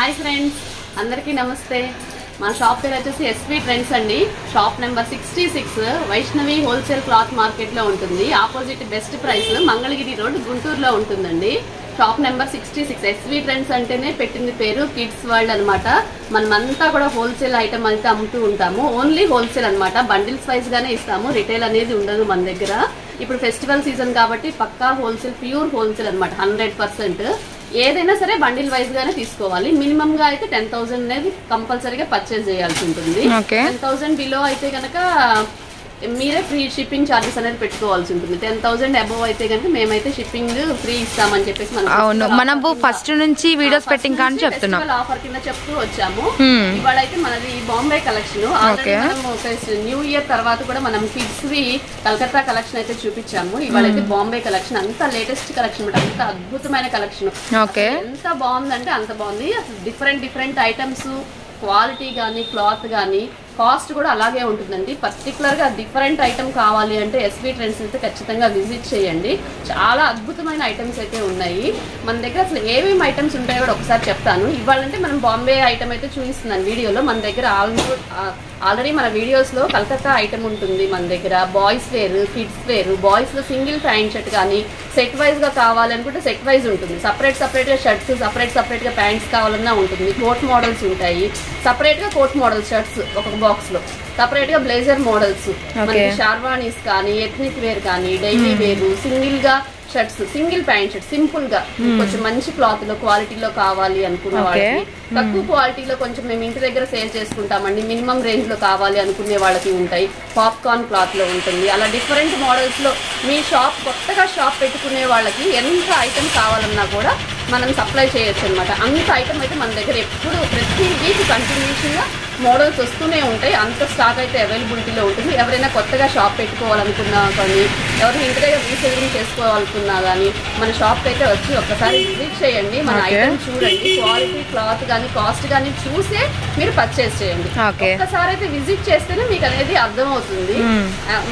Hi friends, అందరికీ నమస్తే. మా షాప్ పేరు వచ్చేసి ఎస్వి ట్రెండ్స్ అండి. Shop number 66 Vaishnavi wholesale cloth market లో ఉంటుంది. Opposite best price Mangalagiri road గుంటూరులో ఉంటుందండి. Shop number 66. ఎస్వి ట్రెండ్స్ అంటేనే పెట్టింది పేరు కిడ్స్ వరల్డ్ అనమాట. మనమంతా కూడా హోల్సేల్ ఐటమ్ అయితే అమ్ముతూ ఉంటాము. ఓన్లీ హోల్సేల్ అనమాట. బండిల్స్ వైజ్ గానే ఇస్తాము. రిటైల్ అనేది ఉండదు మన దగ్గర. ఇప్పుడు ఫెస్టివల్ సీజన్ కాబట్టి పక్కా హోల్సేల్, ప్యూర్ హోల్సేల్ అనమాట. 100%. ఏదైనా సరే బండిల్ వైజ్ గానే తీసుకోవాలి. మినిమం గా అయితే 10,000 అనేది కంపల్సరీగా పర్చేజ్ చేయాల్సి ఉంటుంది. 10,000 బిలో అయితే కనుక మీరే ఫ్రీ షిప్పింగ్ చార్జెస్ అనేది పెట్టుకోవాల్సి ఉంటుంది. 10,000 అబోవ్ అయితే కనుక మేమైతే షిప్పింగ్ ఫ్రీ ఇస్తామని చెప్పేసి మనం ఫస్ట్ నుంచి వీడియోస్ పెట్టింగ్ కానీ చెప్తున్నాం. ఆఫర్ కింద చెప్తూ వచ్చాము. ఇవాళ అయితే మనది బాంబే కలెక్షన్. న్యూ ఇయర్ తర్వాత కూడా మనం కిడ్స్ వి కలకత్తా కలెక్షన్ అయితే చూపించాము. ఇవాళ అయితే బాంబే కలెక్షన్. అంత లేటెస్ట్ కలెక్షన్, అంత అద్భుతమైన కలెక్షన్. ఎంత బాగుందంటే అంత బాగుంది. అసలు డిఫరెంట్ ఐటమ్స్, క్వాలిటీ గానీ, క్లాత్ గానీ, కాస్ట్ కూడా అలాగే ఉంటుందండి. పర్టికులర్ గా డిఫరెంట్ ఐటమ్ కావాలి అంటే ఎస్వి ట్రెండ్స్ అయితే ఖచ్చితంగా విజిట్ చేయండి. చాలా అద్భుతమైన ఐటమ్స్ అయితే ఉన్నాయి మన దగ్గర. అసలు ఏమేమి ఐటమ్స్ ఉంటాయో కూడా ఒకసారి చెప్తాను. ఇవాళంటే మనం బాంబే ఐటమ్ అయితే చూపిస్తున్నాను వీడియోలో. మన దగ్గర ఆల్రెడీ మన వీడియోస్ లో కలకత్తా ఐటమ్ ఉంటుంది మన దగ్గర. Boys wear, kids wear, boys లో సింగిల్ ప్యాంట్ షర్ట్ కానీ సెట్ వైజ్ గా కావాలనుకుంటే సెట్ వైజ్ ఉంటుంది. సపరేట్ గా షర్ట్స్, సపరేట్ గా ప్యాంట్స్ కావాలన్నా ఉంటుంది. కోట్ మోడల్స్ ఉంటాయి. సపరేట్ గా కోట్ మోడల్ షర్ట్స్ ఒక బాక్స్ లో, సపరేట్ గా బ్లేజర్ మోడల్స్, మనకి షార్వానీస్ కానీ, ఎథ్నిక్ వేర్ కానీ, డైలీ వేర్, సింగిల్ గా shirts, single pant shirt, simple గా కొంచెం మంచి క్లాత్ లో, క్వాలిటీలో కావాలి అనుకున్న వాళ్ళకి, తక్కువ క్వాలిటీలో కొంచెం మేము ఇంటి దగ్గర సేల్ చేసుకుంటామండి, మినిమం రేంజ్ లో కావాలి అనుకునే వాళ్ళకి ఉంటాయి. పాప్కార్న్ క్లాత్ లో ఉంటుంది. అలా డిఫరెంట్ మోడల్స్ లో మీ షాప్, కొత్తగా షాప్ పెట్టుకునే వాళ్ళకి ఎంత ఐటమ్ కావాలన్నా కూడా మనం సప్లై చేయొచ్చు అనమాట. అంత ఐటమ్ అయితే మన దగ్గర ఎప్పుడు ప్రతి వీక్ కంటిన్యూషన్ గా మోడల్స్ వస్తూనే ఉంటాయి. అంత స్టాక్ అయితే అవైలబిలిటీలో ఉంటుంది. ఎవరైనా కొత్తగా షాప్ పెట్టుకోవాలనుకున్నా కానీ, ఎవరైనా ఇంటి దగ్గర రీసేలింగ్ చేసుకోవాలనుకున్నా కానీ మన షాప్కి అయితే వచ్చి ఒక్కసారి విజిట్ చేయండి. మన ఐటమ్ చూడండి. క్వాలిటీ, క్లాత్ కానీ, కాస్ట్ కానీ చూసే మీరు పర్చేస్ చేయండి. ఒక్కసారి అయితే విజిట్ చేస్తేనే మీకు అనేది అర్థమవుతుంది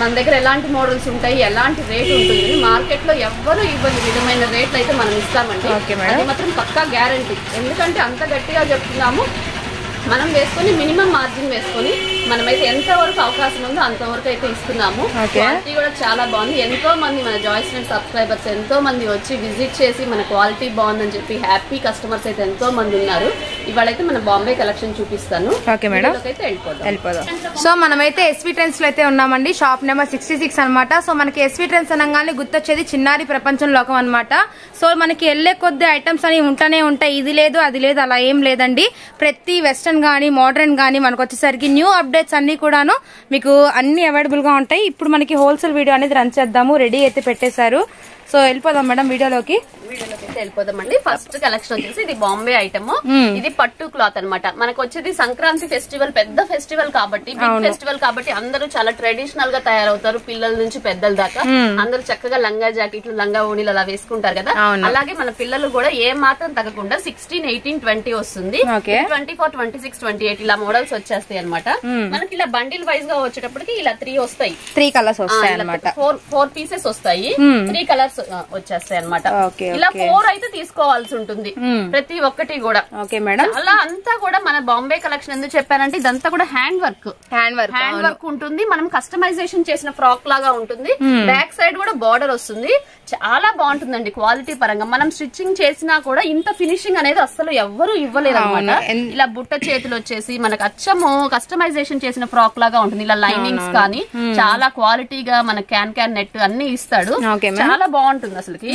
మన దగ్గర ఎలాంటి మోడల్స్ ఉంటాయి, ఎలాంటి రేట్ ఉంటుంది. మార్కెట్ లో ఎవ్వరూ ఇవ్వని విధమైన రేట్లు అయితే మనం ఇస్తామండి. అది మాత్రం పక్కా గ్యారంటీ. ఎందుకంటే అంత గట్టిగా చెప్తున్నాము. మనం వేసుకొని మినిమం మార్జిన్ వేసుకొని మనమైతే ఎంతవరకు అవకాశం ఉందో అంతవరకు అయితే ఇస్తున్నాము. క్వాలిటీ కూడా చాలా బాగుంది. ఎంతో మంది మన జాయ్స్ అండ్ సబ్స్క్రైబర్స్ ఎంతో మంది వచ్చి విజిట్ చేసి మన క్వాలిటీ బాగుందని చెప్పి హ్యాపీ కస్టమర్స్ అయితే ఎంతో మంది ఉన్నారు. ఇవాళైతే మన బాంబే కలెక్షన్ చూపిస్తాను. వెళ్ళిపోదాం. సో మనమైతే ఎస్వి ట్రెండ్స్ లో అయితే ఉన్నామండి. షాప్ నెంబర్ 66 అనమాట. సో మనకి ఎస్వి ట్రెండ్స్ అనగానే గుర్తొచ్చేది చిన్నారి ప్రపంచం లోకం అనమాట. సో మనకి వెళ్లే కొద్ది ఐటమ్స్ అని ఉంటూనే ఉంటాయి. ఇది లేదు, అది లేదు, అలా ఏం లేదండి. ప్రతి వెస్టర్న్ గానీ, మోడర్న్ గానీ మనకు వచ్చేసరికి న్యూ అప్డేట్స్ అన్ని కూడాను మీకు అన్ని అవైలబుల్ గా ఉంటాయి. ఇప్పుడు మనకి హోల్సేల్ వీడియో అనేది రన్ చేద్దాము. రెడీ అయితే పెట్టేశారు. సో వెళ్ళిపోదాం మేడం వీడియోలోకి వెళ్ళిపోదామండి. ఫస్ట్ కలెక్షన్ వచ్చేసి ఇది బాంబే ఐటమ్. ఇది పట్టు క్లాత్ అనమాట. మనకు వచ్చేది సంక్రాంతి ఫెస్టివల్, పెద్ద ఫెస్టివల్ కాబట్టి, బిగ్ ఫెస్టివల్ కాబట్టి అందరూ చాలా ట్రెడిషనల్ గా తయారవుతారు. పిల్లల నుంచి పెద్దల దాకా అందరూ చక్కగా లంగా జాకెట్లు, లంగా ఓణీలు అలా వేసుకుంటారు కదా. అలాగే మన పిల్లలు కూడా ఏ మాత్రం తగ్గకుండా 16, 18, 20 వస్తుంది. 24, 26, 28 ఇలా మోడల్స్ వచ్చేస్తాయి అనమాట. మనకి ఇలా బండిల్ వైజ్ గా వచ్చేటప్పటికి ఇలా 3 వస్తాయి. 3 కలర్స్ వస్తాయి అనమాట. 4 పీసెస్ వస్తాయి. 3 కలర్స్ వచ్చేస్తాయి అనమాట. ఇలా 4 అయితే తీసుకోవాల్సి ఉంటుంది ప్రతి ఒక్కటి కూడా. అలా అంతా కూడా మన బాంబే కలెక్షన్ ఎందుకు చెప్పానంటే ఇదంతా కూడా హ్యాండ్ వర్క్ ఉంటుంది. మనం కస్టమైజేషన్ చేసిన ఫ్రాక్ లాగా ఉంటుంది. బ్యాక్ సైడ్ కూడా బార్డర్ వస్తుంది. చాలా బాగుంటుందండి క్వాలిటీ పరంగా. మనం స్టిచ్చింగ్ చేసినా కూడా ఇంత ఫినిషింగ్ అనేది అస్సలు ఎవ్వరూ ఇవ్వలేరు అనమాట. ఇలా బుట్ట చేతులు వచ్చేసి మనకు అచ్చము కస్టమైజేషన్ చేసిన ఫ్రాక్ లాగా ఉంటుంది. ఇలా లైనింగ్స్ కానీ చాలా క్వాలిటీగా మన క్యాన్ నెట్ అన్ని ఇస్తాడు. చాలా బాగుంటుంది అసలుకి.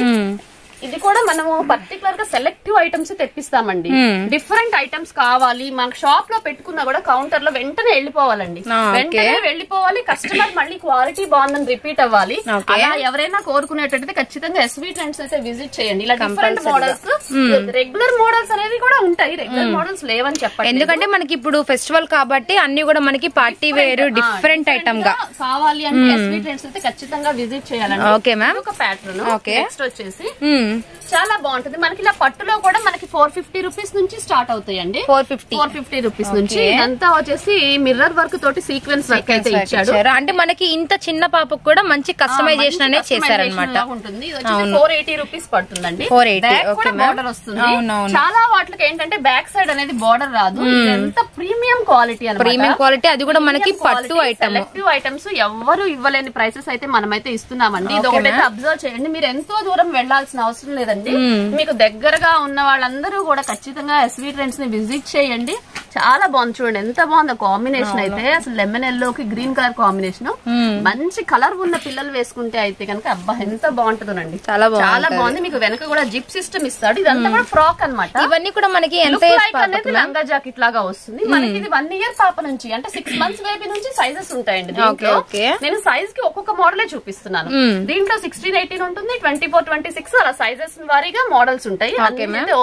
ఇది కూడా మనము పర్టికులర్ గా సెలెక్టివ్ ఐటమ్స్ తెప్పిస్తామండి. డిఫరెంట్ ఐటమ్స్ కావాలి మనకు షాప్ లో పెట్టుకున్నా కూడా కౌంటర్ లో వెంటనే వెళ్ళిపోవాలండి. వెంటనే వెళ్ళిపోవాలి. కస్టమర్ మళ్ళీ క్వాలిటీ బాగుందని రిపీట్ అవ్వాలి. అలా ఎవరైనా కోరుకునేటట్టయితే ఖచ్చితంగా ఎస్వి ట్రెండ్స్ అయితే విజిట్ చేయండి. ఇలా డిఫరెంట్ మోడల్స్, రెగ్యులర్ మోడల్స్ అనేది కూడా ఉంటాయి. రెగ్యులర్ మోడల్స్ లేవని చెప్పండి. ఎందుకంటే మనకి ఇప్పుడు ఫెస్టివల్ కాబట్టి అన్ని కూడా మనకి పార్టీ వేర్ డిఫరెంట్ ఐటమ్ గా కావాలి అంటే ఎస్వి ట్రెండ్స్ అయితే ఖచ్చితంగా విజిట్ చేయాలండి. Okay ma'am. ఒక ప్యాటర్న్. నెక్స్ట్ వచ్చేసి చాలా బాగుంటుంది. మనకి ఇలా పట్టులో కూడా మనకి 450 రూపీస్ నుంచి స్టార్ట్ అవుతాయండి. 450 రూపీస్ నుంచి. ఇదంతా వచ్చేసి మిర్రర్ వర్క్ తోటి సీక్వెన్స్ వర్క్ అయితే ఇచ్చాడు. అంటే మనకి ఇంత చిన్న పాపకు కూడా మంచి కస్టమైజేషన్ అనేది చేశారన్నమాట. ఉంటుంది. ఇది వచ్చేసి 480 రూపీస్ పడుతుందండి. 480 బార్డర్ వస్తుంది. చాలా వాటికి ఏంటంటే బ్యాక్ సైడ్ అనేది బార్డర్ రాదు. ఎంత ప్రీమియం క్వాలిటీ అన్నమాట. ప్రీమియం క్వాలిటీ, అది కూడా మనకి పట్టు ఐటమ్. సెలెక్టివ్ ఐటమ్స్ ఎవ్వరు ఇవ్వలేని ప్రైసెస్ అయితే మనమైతే ఇస్తున్నామండి. ఇది ఒకటైతే అబ్జర్వ్ చేయండి. మీరు ఎంతో దూరం వెళ్లాల్సిన అవసరం లేదండి. మీకు దగ్గరగా ఉన్న వాళ్ళందరూ కూడా ఖచ్చితంగా ఎస్వీ ట్రెండ్స్ ని విజిట్ చేయండి. చాలా బాగుంది. చూడండి ఎంత బాగుంది కాంబినేషన్ అయితే. అసలు లెమన్ ఎల్లోకి గ్రీన్ కలర్ కాంబినేషన్. మంచి కలర్ ఉన్న పిల్లలు వేసుకుంటే అయితే కనుక అబ్బా ఎంత బాగుంటుందండి. చాలా బాగుంది. మీకు వెనక కూడా జిప్ సిస్టమ్ ఇస్తాడు. ఇదంతా కూడా ఫ్రాక్ అన్నమాట. ఇవన్నీ కూడా మనకి అనేది లంగా జాకెట్ లాగా వస్తుంది. మనకి ఇది 1 ఇయర్ పాప నుంచి అంటే 6 months బేబీ నుంచి సైజెస్ ఉంటాయండి. నేను సైజ్ కి ఒక్కొక్క మోడలే చూపిస్తున్నాను. దీంట్లో 16, 18 ఉంటుంది, 24, 26 అలా సైజెస్ వారీగా మోడల్స్ ఉంటాయి.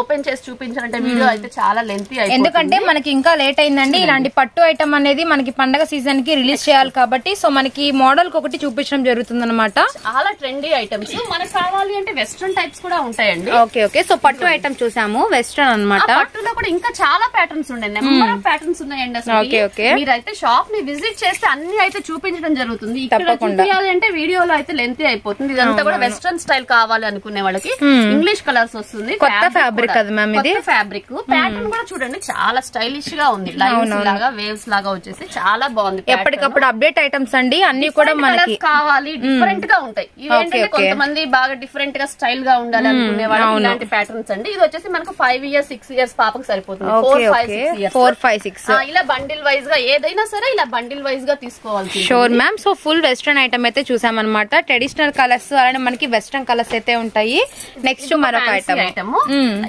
ఓపెన్ చేసి చూపించాలంటే వీడియో అయితే చాలా లెంతీ అయిపోతుంది. ఎందుకంటే మనకి ఇంకా లేట్ అయిందండి. ఇలాంటి పట్టు ఐటమ్ అనేది మనకి పండగ సీజన్ కి రిలీజ్ చేయాలి కాబట్టి సో మనకి మోడల్ ఒకటి చూపించడం జరుగుతుంది అనమాట. చాలా ట్రెండీ ఐటమ్స్. మనకు కావాలి అంటే వెస్ట్రన్ టైప్స్ కూడా ఉంటాయండి. ఓకే సో పట్టు ఐటమ్ చూసాము, వెస్ట్రన్ అనమాట. పట్టులో కూడా ఇంకా చాలా ప్యాటర్న్స్ ఉన్నాయి. నెంబర్ ఆఫ్ ప్యాటర్న్స్ ఉన్నాయండి. అసలు మీరైతే షాప్ ని విజిట్ చేస్తే అన్ని అయితే చూపించడం జరుగుతుంది. ఇక్కడ చూపించాలి అంటే వీడియోలో అయితే లెంతీ అయిపోతుంది. ఇదంతా కూడా వెస్ట్రన్ స్టైల్ కావాలి అనుకునే వాళ్ళకి ఇంగ్లీష్ కలర్స్ వస్తుంది. కొత్త ఫ్యాబ్రిక్ కదా మ్యామ్ ఇది. ఫ్యాబ్రిక్ ప్యాటర్న్ కూడా చూడండి చాలా స్టైలిష్ గా ఉంది. లైన్స్ లాగా వేవ్స్ లాగా వచ్చేసి చాలా బాగుంది. ఎప్పటికప్పుడు అప్డేట్ ఐటమ్స్ అండి. అన్ని కూడా మనకి కావాలి డిఫరెంట్ గా ఉంటాయి. ఇవేంటంటే కొంతమంది బాగా డిఫరెంట్ గా స్టైల్ గా ఉండాలి అనుకునే వాళ్ళు ఇలాంటి ప్యాటర్న్స్ అండి. ఇది వచ్చేసి మనకు 5 years 6 years పాపకు సరిపోతుంది. 4, 5, 6 ఇలా బండిల్ వైజ్ గా ఏదైనా సరే ఇలా బండిల్ వైజ్ గా తీసుకోవాలి. Sure ma'am. So full western item అయితే చూసామన్నమాట. ట్రెడిషనల్ కలర్స్ అలానే మనకి వెస్ట్రన్ కలర్స్ అయితే ఉంటాయి. నెక్స్ట్ మరొక ఐటమ్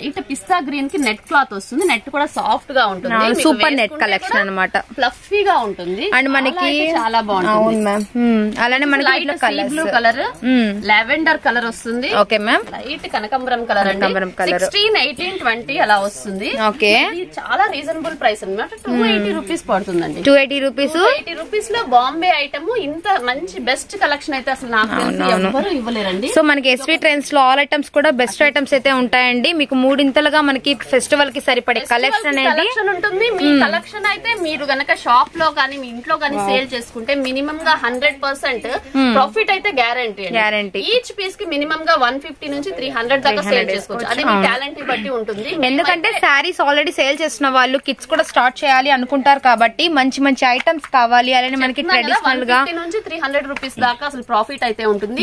ఇటు పిస్తా గ్రీన్ కి నెట్ క్లాత్ వస్తుంది. నెట్ కూడా సాఫ్ట్ గా ఉంటుంది. సూపర్ నెట్ కలెక్షన్ అనమాట. ఫ్లఫీగా ఉంటుంది అండ్ మనకి చాలా బాగుంటుంది. అలానే మనకి బ్లూ కలర్, లావెండర్ కలర్ వస్తుంది. Okay ma'am. లైట్ కనకాంబరం కలర్ అండి. 16, 18, 20 అలా వస్తుంది. ఓకే చాలా రీజనబుల్ ప్రైస్ అనమాట. 280 రూపీస్ పడుతుందండి. 280 రూపీస్. 280 రూపీస్ లో బాంబే ఐటమ్. ఇంత మంచి బెస్ట్ కలెక్షన్ అయితే అసలు నాకు ఎవరు ఇవ్వలేరండి. సో మనకి ఎస్వీ ట్రెండ్స్ లో ఆల్ ఐటమ్స్ కూడా బెస్ట్ ఐటమ్స్ అయితే ఉంటాయండి. మీకు 3 ఇంతలుగా మనకి ఫెస్టివల్ కి సరిపడే కలెక్షన్ అనేది ఉంటుంది. మీ కలెక్షన్ అయితే మీరు గనక షాప్ లో కానీ మీ ఇంట్లో కానీ సేల్ చేసుకుంటే మినిమం గా 100% ప్రాఫిట్ అయితే గ్యారంటీ. ఈచ్ పీస్ కి మినిమం గా 150 నుంచి 300 దాకా సేల్ చేసుకోవచ్చు. అది మీ టాలెంట్ ని బట్టి ఉంటుంది. ఎందుకంటే శారీస్ ఆల్రెడీ సేల్ చేస్తున్న వాళ్ళు కిడ్స్ కూడా స్టార్ట్ చేయాలి అనుకుంటారు కాబట్టి మంచి మంచి ఐటమ్స్ కావాలి. అలానే మనకి ట్రెడిషనల్ గా 150 నుంచి 300 రూపీస్ దాకా అసలు ప్రాఫిట్ అయితే ఉంటుంది.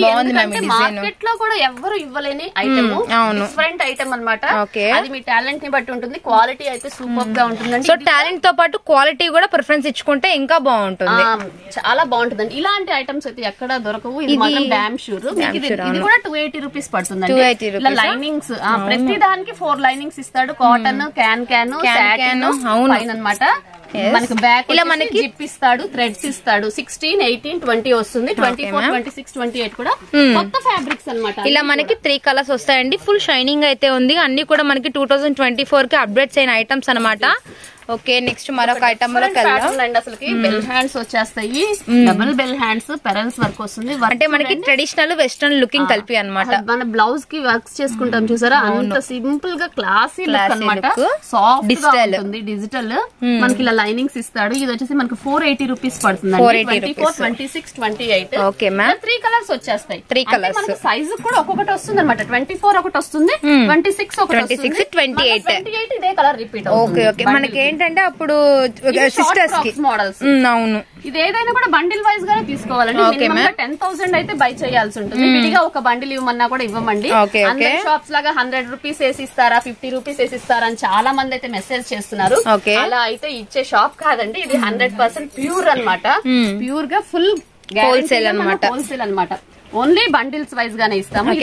మార్కెట్ లో కూడా ఎవరు ఇవ్వలేని ఐటమ్, డిఫరెంట్ ఐటమ్ అనమాట. అది మీ టాలెంట్ ని బట్టి ఉంటుంది. క్వాలిటీ అయితే సూపర్ గా ఉంటుందండి. సో టాలెంట్ తో పాటు క్వాలిటీ కూడా ప్రిఫరెన్స్ ఇచ్చుకుంటే ఇంకా బాగుంటుంది. చాలా బాగుంటుందండి. ఇలాంటి ఐటమ్స్ అయితే ఎక్కడ దొరకవు. ఇది మాత్రం డామ్ షూర్. ఇది కూడా 280 రూపీస్ పడుతుందండి. లైనింగ్స్ ప్రతి దానికి 4 లైనింగ్స్ ఇస్తాడు. కాటన్, క్యాన్, సాటిన్ పైన అనమాట. మనకి బ్యాక్ ఇలా మనకి జిప్ ఇస్తాడు, థ్రెడ్స్ ఇస్తాడు. 16, 18, 20 వస్తుంది. 24, 26, 28 కూడా కొత్త ఫ్యాబ్రిక్స్ అనమాట. ఇలా మనకి 3 కలర్స్ వస్తాయండి. ఫుల్ షైనింగ్ అయితే ఉంది. అన్ని కూడా మనకి 2024 కి అప్డేట్స్ అయిన ఐటమ్స్ అనమాట. ఓకే నెక్స్ట్ మరొక ఐటమ్ లో అసలు బెల్ హ్యాండ్స్ వచ్చేస్తాయి. Double bell hands, pearls work వస్తుంది. అంటే మనకి ట్రెడిషనల్ వెస్టర్న్ లుకింగ్ కలిపి అనమాట. మన బ్లౌజ్ కి వర్క్స్ చేసుకుంటాం చూసారా, అంత సింపుల్ గా క్లాసీ లుక్ అనమాట. Soft digital. మనకి ఇలా లైనింగ్స్ ఇస్తాడు. ఇది వచ్చేసి మనకి 480 రూపీస్ పడుతుంది. 24, 26, 28. Okay ma'am. 3 కలర్స్ వచ్చేస్తాయి. 3 కలర్స్. సైజ్ కూడా ఒక్కొక్కటి వస్తుంది అనమాట. 24 ఒకటి వస్తుంది, 26 ఒకటి వస్తుంది, 28 ఇదే కలర్ రిపీట్. Okay okay. మనకి ఏంటంటే అప్పుడు సిస్టర్స్ కి మోడల్స్. అవును. ఇది ఏదైనా కూడా బండిల్ వైజ్ గానే తీసుకోవాలండి. 10,000 అయితే బై చేయాల్సి ఉంటుంది. విడిగా ఒక బండిల్ ఇవ్వమన్నా కూడా ఇవ్వమండి. అందరి షాప్స్ లాగా 100 రూపీస్ వేసిస్తారా, 50 రూపీస్ వేసిస్తారా అని చాలా మంది అయితే మెసేజ్ చేస్తున్నారు. అలా అయితే ఇచ్చే షాప్ కాదండి. ఇది 100% ప్యూర్ అనమాట. ప్యూర్ గా ఫుల్ హోల్సేల్ అనమాట. ఓన్లీ బండిల్స్ వైజ్ గానే ఇస్తాము.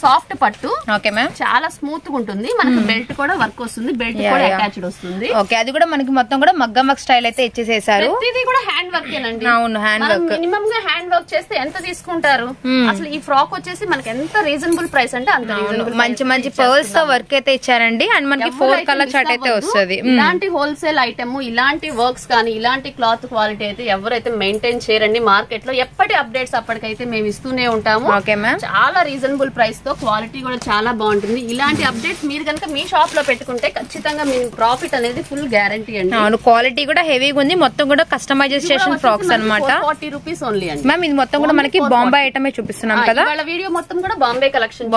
సాఫ్ట్ పట్టు. Okay ma'am. చాలా స్మూత్ గా ఉంటుంది. మనకు బెల్ట్ కూడా వర్క్ వస్తుంది. బెల్ట్ కూడా అటాచ్డ్ వస్తుంది. ఓకే. అది కూడా మనకి మొత్తం కూడా మగ్గం వర్క్ స్టైల్ అయితే ఇచ్చేసేసారు. ఇది కూడా హ్యాండ్ వర్క్ ఏనండి. అవును, హ్యాండ్ వర్క్. మినిమం గా హ్యాండ్ వర్క్ చేస్తే ఎంత తీసుకుంటారు? అసలు ఈ ఫ్రాక్ వచ్చేసి మనకి ఎంత రీజనబుల్ ప్రైస్ అంటే అంత రీజనబుల్. మంచి మంచి పర్ల్స్ తో వర్క్ అయితే ఇచ్చారండి. అండ్ మనకి 4 కలర్ చార్ట్ అయితే వస్తుంది. ఇలాంటి హోల్సేల్ ఐటమ్, ఇలాంటి వర్క్స్ కానీ ఇలాంటి క్లాత్ క్వాలిటీ అయితే ఎవరైతే మెయింటైన్ చేయరండి. మార్కెట్ లో ఎప్పటి అప్డేట్స్ అప్పటికైతే మేము ఇస్తూనే ఉంటాము. Okay ma'am. చాలా రీజనబుల్ ప్రైస్ తో క్వాలిటీ కూడా చాలా బాగుంటుంది. ఇలాంటి అప్డేట్స్ మీరు కనుక మీ షాప్ లో పెట్టుకుంటే ఖచ్చితంగా మీ ప్రాఫిట్ అనేది ఫుల్ గ్యారంటీ అండి. అవును, క్వాలిటీ కూడా హెవీగా ఉంది. మొత్తం కూడా కస్టమైజేషన్ ఫ్రాక్స్ అన్నమాట. 40 రూపీస్ ఓన్లీ అండి మ్యామ్. ఇది మొత్తం కూడా మనకి బాంబే ఐటమే చూపిస్తున్నాం కదా. వాళ్ళ వీడియో మొత్తం కూడా బాంబే కలెక్షన్.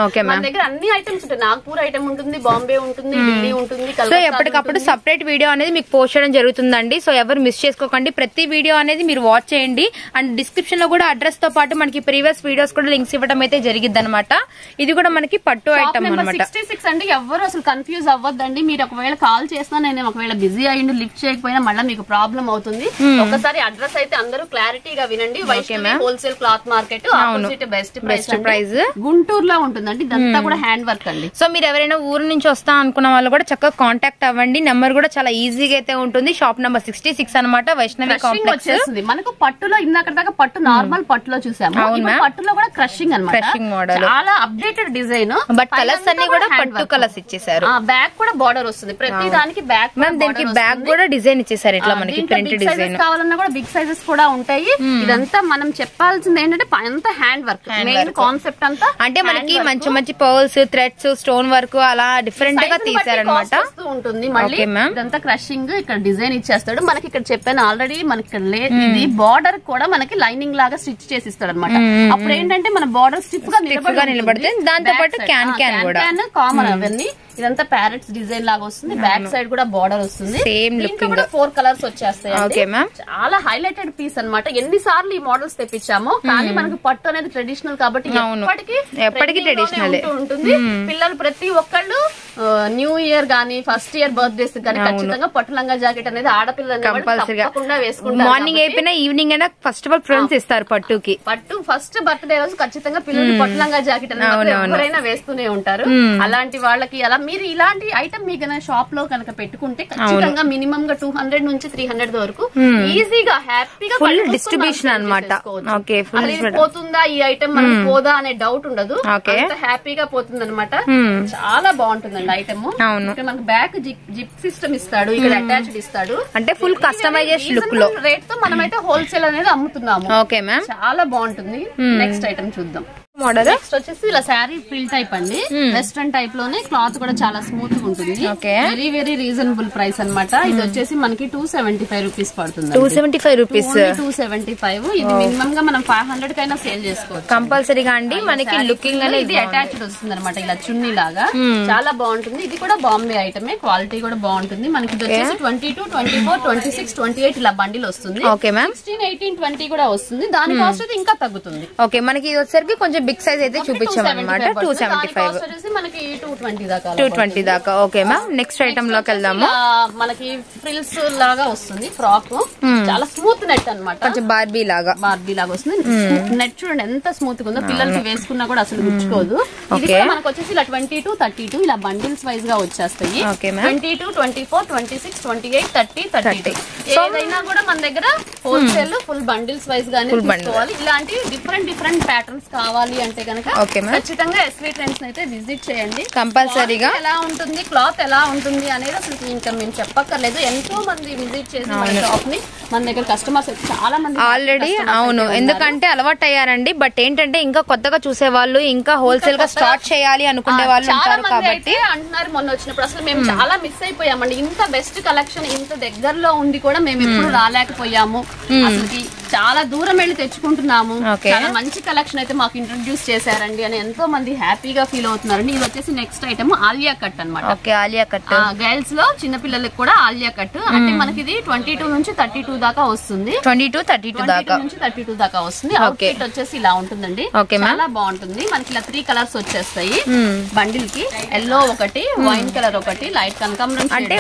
Okay ma'am. మన దగ్గర అన్ని ఐటమ్స్ ఉంటాయి. నాగ్పూర్ ఐటమ్ ఉంటుంది, బాంబే ఉంటుంది, ఢిల్లీ ఉంటుంది. సో ఎప్పటికప్పుడు సపరేట్ వీడియో అనేది మీకు పోస్ట్ చేయడం జరుగుతుందండి. సో ఎవరు మిస్ చేసుకోకండి. ప్రతి వీడియో అనేది మీరు వాచ్ చేయండి. అండ్ డిస్క్రిప్షన్ లో కూడా అడ్రస్ తో పాటు మనకి ప్రీవియస్ వీడియోస్ కూడా లింక్స్ ఇవ్వడం అయితే జరిగింది అనమాట. ఇది కూడా మనకి పట్టు ఐటమ్ అనమాట. 66 అండి. ఎవరు అసలు కన్ఫ్యూజ్ అవ్వద్దండి. మీరు ఒకవేళ కాల్ చేసినా నేను ఒకవేళ బిజీ అయ్యిండు లిఫ్ట్ చేయకపోయినా మళ్ళీ మీకు ప్రాబ్లం అవుతుంది. ఒకసారి అడ్రస్ అయితే అందరూ క్లారిటీగా వినండి. Vaishnavi wholesale cloth market, opposite best price, గుంటూరులో ఉంటుందండి. ఇదంతా కూడా హ్యాండ్ వర్క్ అండి. సో మీరు ఎవరైనా ఊరు నుంచి వస్తా అనుకున్న వాళ్ళు కూడా చక్కగా కాంటాక్ట్ అవ్వండి. నెంబర్ కూడా చాలా ఈజీగా అయితే ఉంటుంది. షాప్ నెంబర్ 66 అనమాట, వైష్ణవి కాంప్లెక్స్. మనకు పట్టులో ఇందాక దాకా పట్టు నార్మల్ పట్టులో చూసాము. పట్టులో కూడా క్రషింగ్ అనమాట. క్రషింగ్ మోడల్, చాలా అప్డేటెడ్ డిజైన్. బట్ కలర్స్ అన్ని కూడా పట్టు కలర్స్ ఇచ్చేసారు. బ్యాక్ కూడా బార్డర్ వస్తుంది ప్రతి దానికి. బ్యాక్ దీనికి బ్యాక్ కూడా డిజైన్ ఇచ్చేసారు. ఇట్లా మనకి ప్రింట్ డిజైన్ కావాలన్నా కూడా బిగ్ సైజెస్ కూడా ఉంటాయి. ఇదంతా మనం చెప్పాల్సింది ఏంటంటే అంత హ్యాండ్ వర్క్. మెయిన్ కాన్సెప్ట్ అంతా అంటే మనకి మంచి మంచి పర్ల్స్, థ్రెడ్స్, స్టోన్ వర్క్ అలా డిఫరెంట్ గా తీసారనమాట ఉంటుంది. మళ్ళీ ఇదంతా క్రషింగ్ ఇక్కడ డిజైన్ ఇచ్చేస్తాడు. మనకి ఇక్కడ చెప్పాను ఆల్రెడీ. మనకి ఇక్కడ ఇది బార్డర్ కూడా మనకి లైనింగ్ లాగా స్టిచ్ చేసి ఇస్తాడు అనమాట. అప్పుడు ఏంటంటే మన బార్డర్ స్టిఫ్ గా నిలబడితే దాంతో పాటు క్యాన్ కామన్ అవన్నీ. ఇదంతా ప్యారెట్స్ డిజైన్ లాగా వస్తుంది. బ్యాక్ సైడ్ కూడా బార్డర్ వస్తుంది. సేమ్ లుక్ కూడా 4 కలర్స్ వచ్చేస్తాయి. చాలా హైలైటెడ్ పీస్ అన్నమాట. ఎన్నిసార్లు ఈ మోడల్స్ తెప్పించామో, కానీ మనకు పట్టు అనేది ట్రెడిషనల్ కాబట్టి ఎప్పటికీ ట్రెడిషనల్ ఉంటుంది. పిల్లలు ప్రతి ఒక్కళ్ళు న్యూ ఇయర్ గానీ ఫస్ట్ ఇయర్ బర్త్డేస్ కానీ ఖచ్చితంగా పట్టు లంగా జాకెట్ అనేది ఆడపిల్లలు తప్పకుండా వేసుకుంటారు. మార్నింగ్ అయిపోయినా ఈవినింగ్ అయినా ఫస్ట్ ఆఫ్ ఆల్ ఫ్రెండ్స్ ఇస్తారు పట్టుకి. పట్టు ఫస్ట్ బర్త్డే రోజు ఖచ్చితంగా పిల్లలు పట్టు లంగా జాకెట్ అనేది ఎవరైనా వేస్తూనే ఉంటారు. అలాంటి వాళ్ళకి అలా మీరు ఇలాంటి ఐటమ్ మీకు షాప్ లో కనుక పెట్టుకుంటే ఖచ్చితంగా మినిమం గా 200 నుంచి 300 వరకు ఈజీగా హ్యాపీగా ఫుల్ డిస్ట్రిబ్యూషన్ అనమాట. పోతుందా ఈ ఐటమ్ మనకి పోదా అనే డౌట్ ఉండదు. హ్యాపీగా పోతుంది అనమాట. చాలా బాగుంటుందండి ఐటమ్. మనకు బ్యాక్ జిప్ సిస్టమ్ ఇస్తాడు, ఇక్కడ అటాచ్డ్ ఇస్తాడు. అంటే ఫుల్ కస్టమైజేషన్ లుక్ లో రేట్ తో మనమైతే హోల్సేల్ అనేది అమ్ముతున్నాము. Okay ma'am. చాలా బాగుంటుంది. నెక్స్ట్ ఐటమ్ చూద్దాం. మోడల్ నెక్స్ట్ వచ్చేసి ఇలా శారీ ఫ్రిల్ టైప్ అండి. వెస్ట్రన్ టైప్ లోనే క్లాత్ కూడా చాలా స్మూత్ గా ఉంటుంది. వెరీ వెరీ రీజనబుల్ ప్రైస్ అన్నమాట. ఇది వచ్చేసి మనకి 275 రూపీస్ పడుతుంది. 275 రూపీస్, 275. ఇది మినిమం గా మనం 500 కైనా సేల్ చేసుకోవచ్చు కంపల్సరీగా అండి. మనకి లుకింగ్ అనేది ఇది అటాచ్డ్ వస్తుంది అనమాట, ఇలా చున్నీ లాగా. చాలా బాగుంటుంది. ఇది కూడా బాంబే ఐటమే, క్వాలిటీ కూడా బాగుంటుంది. మనకి ఇది వచ్చేసి 22, 24, 26, 28 ఇలా బండిల్ వస్తుంది. Okay ma'am. 16, 18, 20 కూడా వస్తుంది. దాని కాస్ట్ అయితే ఇంకా తగ్గుతుంది. ఓకే, మనకి ఇది వచ్చేసరికి కొంచెం బిగ్ సైజ్ అయితే చూపించామన్నమాట. 275 మనకి 220 దాకా. Okay ma'am. నెక్స్ట్ ఐటమ్ లోకి వెళ్దాము. మనకి ఫ్రిల్స్ లాగా వస్తుంది ఫ్రాక్. చాలా స్మూత్ నెట్ అనమాట, కొంచెం బార్బీ లాగా వస్తుంది. నెట్ చూడండి ఎంత స్మూత్ గా ఉందో. పిల్లలకి వేసుకున్నా కూడా అసలు గుచ్చుకోదు. మనకు వచ్చేసి ఇలా 22, 32 ఇలా బండిల్స్ వైజ్ గా వచ్చేస్తాయి. 22, 24, 26, 28, 30, 32 ఏదైనా కూడా మన దగ్గర హోల్సేల్ ఫుల్ బండిల్స్ వైజ్ గానే తీసుకోవాలి. ఇలాంటి డిఫరెంట్ ప్యాటర్న్స్ కావాలి అంటే కనుక ఖచ్చితంగా ఎస్వీ ట్రెండ్స్ అయితే విజిట్ చేయండి కంపల్సరీగా. ఎలా ఉంటుంది క్లాత్ ఎలా ఉంటుంది అనేది అసలు ఇంకా మేము చెప్పక్కర్లేదు. ఎంతో మంది విజిట్ చేసి మన షాప్ ని, మన దగ్గర కస్టమర్స్ చాలా మంది ఆల్రెడీ. అవును, ఎందుకంటే అలవాటు అయ్యారండి. బట్ ఏంటంటే ఇంకా కొత్తగా చూసే వాళ్ళు, ఇంకా హోల్సేల్ గా స్టార్ట్ చేయాలి అనుకునే వాళ్ళు ఉంటారు కాబట్టి అంటున్నారు. మొన్న వచ్చినప్పుడు అసలు మేము చాలా మిస్ అయిపోయామండి. ఇంత బెస్ట్ కలెక్షన్ ఇంత దగ్గరలో ఉండి కూడా మేము ఎప్పుడు రాలేకపోయాము. అసలు చాలా దూరం వెళ్ళి తెచ్చుకుంటున్నాము. చాలా మంచి కలెక్షన్ అయితే మాకు ఇంట్రొడ్యూస్ చేశారండి అని ఎంతో మంది హ్యాపీగా ఫీల్ అవుతున్నారండి. ఇది వచ్చేసి నెక్స్ట్ ఐటమ్ ఆలియా కట్ అనమాట. ఆలియా కట్ గర్ల్స్ లో చిన్న పిల్లలకి కూడా ఆలియా కట్. అంటే మనకి ఇది 22 నుంచి 32 దాకా వస్తుంది. 22, 32 దాకా నుంచి 32 దాకా వస్తుంది. అవుట్ఫిట్ వచ్చేసి ఇలా ఉంటుందండి. చాలా బాగుంటుంది. మనకి ఇలా 3 కలర్స్ వచ్చేస్తాయి బండిల్ కి. ఎల్లో ఒకటి, వైన్ కలర్ ఒకటి, లైట్ కనకాంబరం. అంటే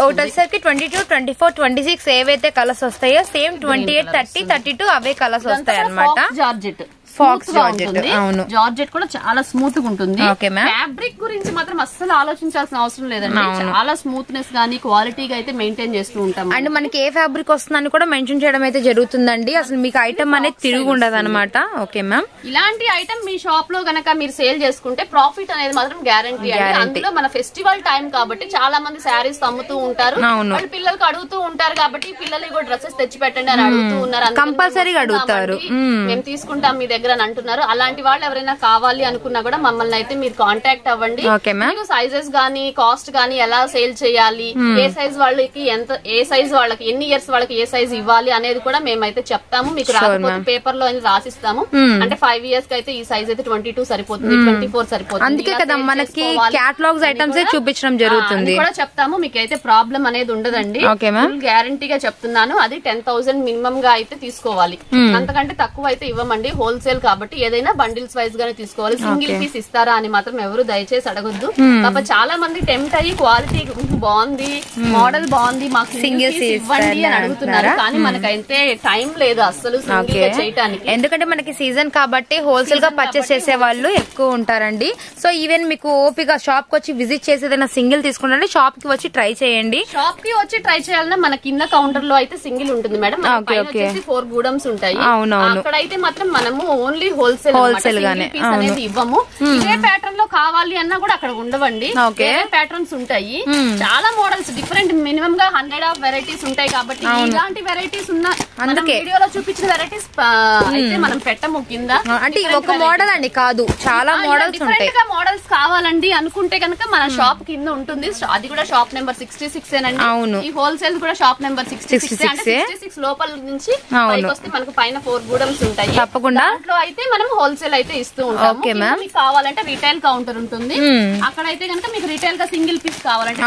ఒకటి వచ్చేసరికి 22, 24, 26 ఏవైతే కలర్స్ వస్తాయో సేమ్ 28, 30, 32 అవే కలర్స్ వస్తాయి అనమాట. Georgette faux georgette. అవును, జార్జెట్ కూడా చాలా స్మూత్ గా ఉంటుంది. ఫ్యాబ్రిక్ గురించి మాత్రం అస్సలు ఆలోచించాల్సిన అవసరం లేదండి. చాలా స్మూత్నెస్ గానీ క్వాలిటీగా అయితే మెయింటైన్ చేస్తూ ఉంటాం. అండ్ మనకి ఏ ఫ్యాబ్రిక్ వస్తుందని కూడా మెన్షన్ చేయడం అయితే జరుగుతుందండి. అసలు మీకు ఐటమ్ అనేది తిరుగు ఉండదు అనమాట. Okay ma'am. ఇలాంటి ఐటమ్ మీ షాప్ లో గనక మీరు సేల్ చేసుకుంటే ప్రాఫిట్ అనేది మాత్రం గ్యారంటీ అండి. అందులో మన ఫెస్టివల్ టైం కాబట్టి చాలా మంది శారీస్ అమ్ముతూ ఉంటారు. వాళ్ళు పిల్లలకి అడుగుతూ ఉంటారు కాబట్టి పిల్లలకి కూడా డ్రెస్సెస్ తెచ్చి పెట్టండి అని అడుగుతూ ఉన్నారు. కంపల్సరీగా అడుగుతారు. మేము తీసుకుంటాం మీ దగ్గర దగ్గర అని అంటున్నారు. అలాంటి వాళ్ళు ఎవరైనా కావాలి అనుకున్నా కూడా మమ్మల్ని అయితే మీరు కాంటాక్ట్ అవ్వండి. మీకు సైజెస్ గానీ కాస్ట్ గానీ ఎలా సేల్ చేయాలి, ఏ సైజ్ వాళ్ళకి ఎంత, ఏ సైజ్ వాళ్ళకి ఎన్ని ఇయర్స్ వాళ్ళకి ఏ సైజ్ ఇవ్వాలి అనేది కూడా మేమైతే చెప్తాము. మీకు రాకపోతే పేపర్ లో రాసిస్తాము. అంటే 5 years కి అయితే ఈ సైజ్ అయితే 22 సరిపోతుంది, 24 సరిపోతుంది. అందుకే కదా మనకి క్యాటలాగ్స్ ఐటమ్స్ చూపించడం జరుగుతుంది కూడా చెప్తాము. మీకైతే ప్రాబ్లం అనేది ఉండదండి. గ్యారంటీగా చెప్తున్నాను. అది 10,000 మినిమం గా అయితే తీసుకోవాలి. అంతకంటే తక్కువ అయితే ఇవ్వమండి. హోల్సేల్ కాబట్టి ఏదైనా బండిల్స్ వైజ్ గానే తీసుకోవాలి. సింగిల్ పీస్ ఇస్తారా అని మాత్రం ఎవరు దయచేసి అడగొద్దు. పాప చాలా మంది టెంప్ట్ అయ్యి క్వాలిటీ బాగుంది, మోడల్ బాగుంది, మాకు సింగిల్ పీస్ ఇవ్వండి అని అడుగుతున్నారు. కానీ మనకైతే టైం లేదు అసలు సింగిల్ గా చేయడానికి. ఎందుకంటే మనకి సీజన్ కాబట్టి హోల్సేల్ గా పర్చేస్ చేసే వాళ్ళు ఎక్కువ ఉంటారండి. సో ఈవెన్ మీకు ఓపిక షాప్ కి వచ్చి విజిట్ చేసి ఏదైనా సింగిల్ తీసుకుంటే షాప్ కి వచ్చి ట్రై చేయండి. షాప్ కి వచ్చి ట్రై చేయాలన్నా మన కింద కౌంటర్ లో అయితే సింగిల్ ఉంటుంది మేడం. 4 గూడమ్స్ ఉంటాయి. అక్కడైతే మాత్రం మనము ఓన్లీ హోల్సేల్ గానే అనేది ఇవ్వము. ఇదే ప్యాటర్న్ లో కావాలి అన్నా కూడా అక్కడ ఉండవండి. ప్యాటర్న్స్ ఉంటాయి, చాలా మోడల్స్ డిఫరెంట్, మినిమం గా 100 ఆఫ్ వెరైటీస్ ఉంటాయి. కాబట్టి ఇలాంటి వెరైటీస్ ఉన్న వీడియోలో చూపించిన వెరైటీస్ అయితే మనం పెట్టము కింద. అంటే ఒక మోడల్ అండి కాదు, చాలా మోడల్స్ ఉంటాయి. మోడల్స్ కావాలండి అనుకుంటే కనుక మన షాప్ కింద ఉంటుంది. అది కూడా షాప్ నెంబర్ 66 ఏనండి. ఈ హోల్సేల్ కూడా షాప్ నెంబర్ 66. అంటే 66 లోపల నుంచి పైకి వస్తే మనకు పైన 4 గూడమ్స్ ఉంటాయి. తప్పకుండా దాంట్లో అయితే మనం హోల్సేల్ అయితే ఇస్తూ ఉంటాము. మీకు కావాలంటే రిటైల్ కౌంటర్ ఉంటుంది. అక్కడైతే కనుక మీకు రిటైల్ గా సింగిల్ పీస్ కావాలంటే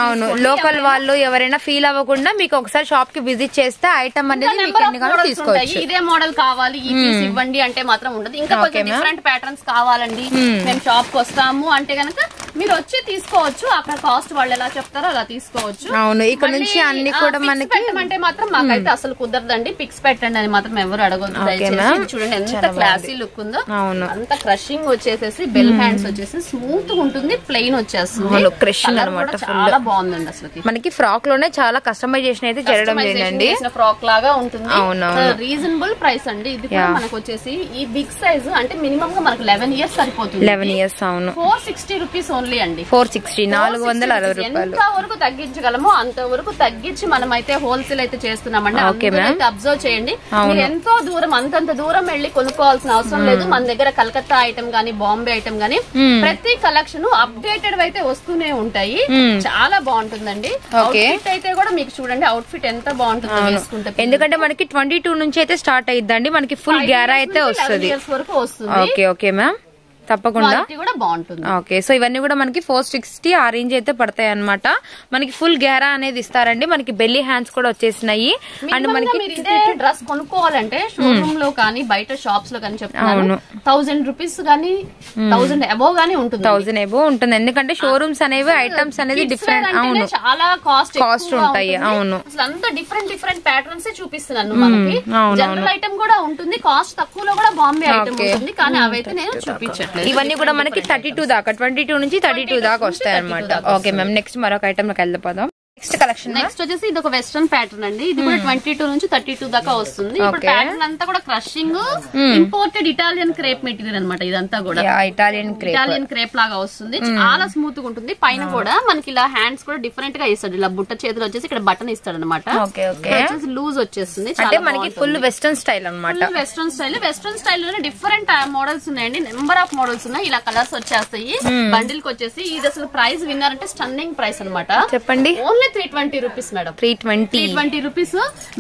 లోకల్ వాళ్ళు ఎవరైనా ఫీల్ అవ్వకుండా మీకు ఒకసారి షాప్ కి విజిట్ చేస్తే ఐటమ్ అనేది తీసుకోవచ్చు. ఇదే మోడల్ కావాలి ఈ పీస్ ఇవ్వండి అంటే మాత్రం ఉండదు. ఇంకా కొంచెం డిఫరెంట్ ప్యాటర్న్స్ కావాలండి మేము షాప్ కి వస్తాము అంటే కనుక మీరు వచ్చి తీసుకోవచ్చు. అక్కడ కాస్ట్ వాళ్ళు ఎలా చెప్తారో అలా తీసుకోవచ్చు. అవును, ఇక్కడ నుంచి అన్ని కూడా మనకి అంటే మాత్రం మాకైతే అసలు కుదరదండి. పిక్స్ పెట్టండి అని మాత్రం ఎవరు అడగొద్దు. చూడండి ఎంత క్లాసీ లుక్ ఉందో. అంత క్రషింగ్ వచ్చేసేసి బెల్ హ్యాండ్స్ వచ్చేసి స్మూత్ గా ఉంటుంది, ప్లెయిన్ వచ్చేస్తుంది. చాలా బాగుందండి. అసలు మనకి ఫ్రాక్ లోనే చాలా కస్టమైజేషన్ అయితే చేయడం లేదండి, ఫ్రాక్ లాగా ఉంటుంది. రీజనబుల్ ప్రైస్ అండి. ఇది కూడా మనకు వచ్చేసి ఈ బిగ్ సైజ్ అంటే మినిమం గా మనకు 11 years సరిపోతుంది. 11 years అవును. 460 రూపీస్ ఓన్లీ అండి. 460 460 రూపాయలు. ఎంత వరకు తగ్గించగలమో అంత వరకు తగ్గించి మనం అయితే హోల్సేల్ అయితే చేస్తున్నామండి. అబ్జర్వ్ చేయండి. మీరు ఎంతో దూరం అంతంత దూరం వెళ్లి కొనుక్కోవాల్సిన అవసరం లేదు. మన దగ్గర కలకత్తా ఐటమ్ గానీ బాంబే ఐటమ్ గానీ ప్రతి కలెక్షన్ అప్డేటెడ్ అయితే వస్తూనే ఉంటాయి. చాలా బాగుంటుందండి. అవుట్ఫిట్ అయితే కూడా మీకు చూడండి అవుట్ఫిట్ ఎంత బాగుంటుందో వేసుకుంటే. ఎందుకంటే మనకి 22 నుంచి అయితే స్టార్ట్ అయ్యిద్దండి. మనకి ఫుల్ గ్యారా అయితే వస్తుంది. వరకు వస్తుంది. ఓకే మ్యామ్, తప్పకుండా కూడా బాగుంటుంది. ఓకే, సో ఇవన్నీ కూడా మనకి 460 ఆ రేంజ్ అయితే పడతాయి అనమాట. మనకి ఫుల్ గ్యారా అనేది ఇస్తారండి. మనకి బెల్లీ హ్యాండ్స్ కూడా వచ్చేసినాయి. అండ్ మనకి డ్రెస్ కొనుక్కోవాలంటే షోరూమ్ లో కానీ బయట షాప్స్ లో కానీ చెప్తాను 1000 రూపీస్ గానీ 1000 అబోవ్ గానీ ఉంటుంది. 1000 అబోవ్ ఉంటుంది. ఎందుకంటే షోరూమ్స్ అనేవి ఐటమ్స్ అనేది డిఫరెంట్. అవును, చాలా కాస్ట్ ఉంటాయి. అవును, అసలు అంతా డిఫరెంట్ ప్యాటర్న్స్ చూపిస్తున్నాను. మనకి జనరల్ ఐటమ్ కూడా ఉంటుంది, కాస్ట్ తక్కువలో కూడా బాంబే ఐటమ్ ఉంటుంది. కానీ అవైతే నేను చూపించట్లేదు. ఇవన్నీ కూడా మనకి 32 దాకా 22 నుంచి 32 దాకా వస్తాయి అనమాట. ఓకే మ్యామ్, నెక్స్ట్ మరొక ఐటమ్ లోకి వెళ్ళిపోదాం. నెక్స్ట్ కలెక్షన్ నెక్స్ట్ వచ్చేసి ఇది ఒక వెస్టర్న్ ప్యాటర్న్ అండి. ఇది కూడా 22 నుంచి 32 దాకా వస్తుంది. ఇప్పుడు ప్యాటర్న్ అంతా కూడా crushing imported Italian crepe material అనమాట. ఇదంతా కూడా ఇటాలియన్ క్రేప్ లాగా వస్తుంది. చాలా స్మూత్ గా ఉంటుంది. పైన కూడా మనకి ఇలా హ్యాండ్స్ కూడా డిఫరెంట్ గా ఇస్తాడు. ఇలా బుట్ట చేతులు వచ్చేసి ఇక్కడ బటన్ ఇస్తాడు అనమాట. లూజ్ వచ్చేస్తుంది. మనకి ఫుల్ వెస్టర్న్ స్టైల్ అనమాట. వెస్టర్న్ స్టైల్ లోనే డిఫరెంట్ మోడల్స్ ఉన్నాయండి. నెంబర్ ఆఫ్ మోడల్స్ ఉన్నాయి. ఇలా కలర్స్ వచ్చేస్తాయి. బండిల్ కి వచ్చేసి ఇది అసలు ప్రైస్ విన్నారంటే స్టన్నింగ్ ప్రైస్ అనమాట. చెప్పండి. Only 320 rupees madam. 320 rupees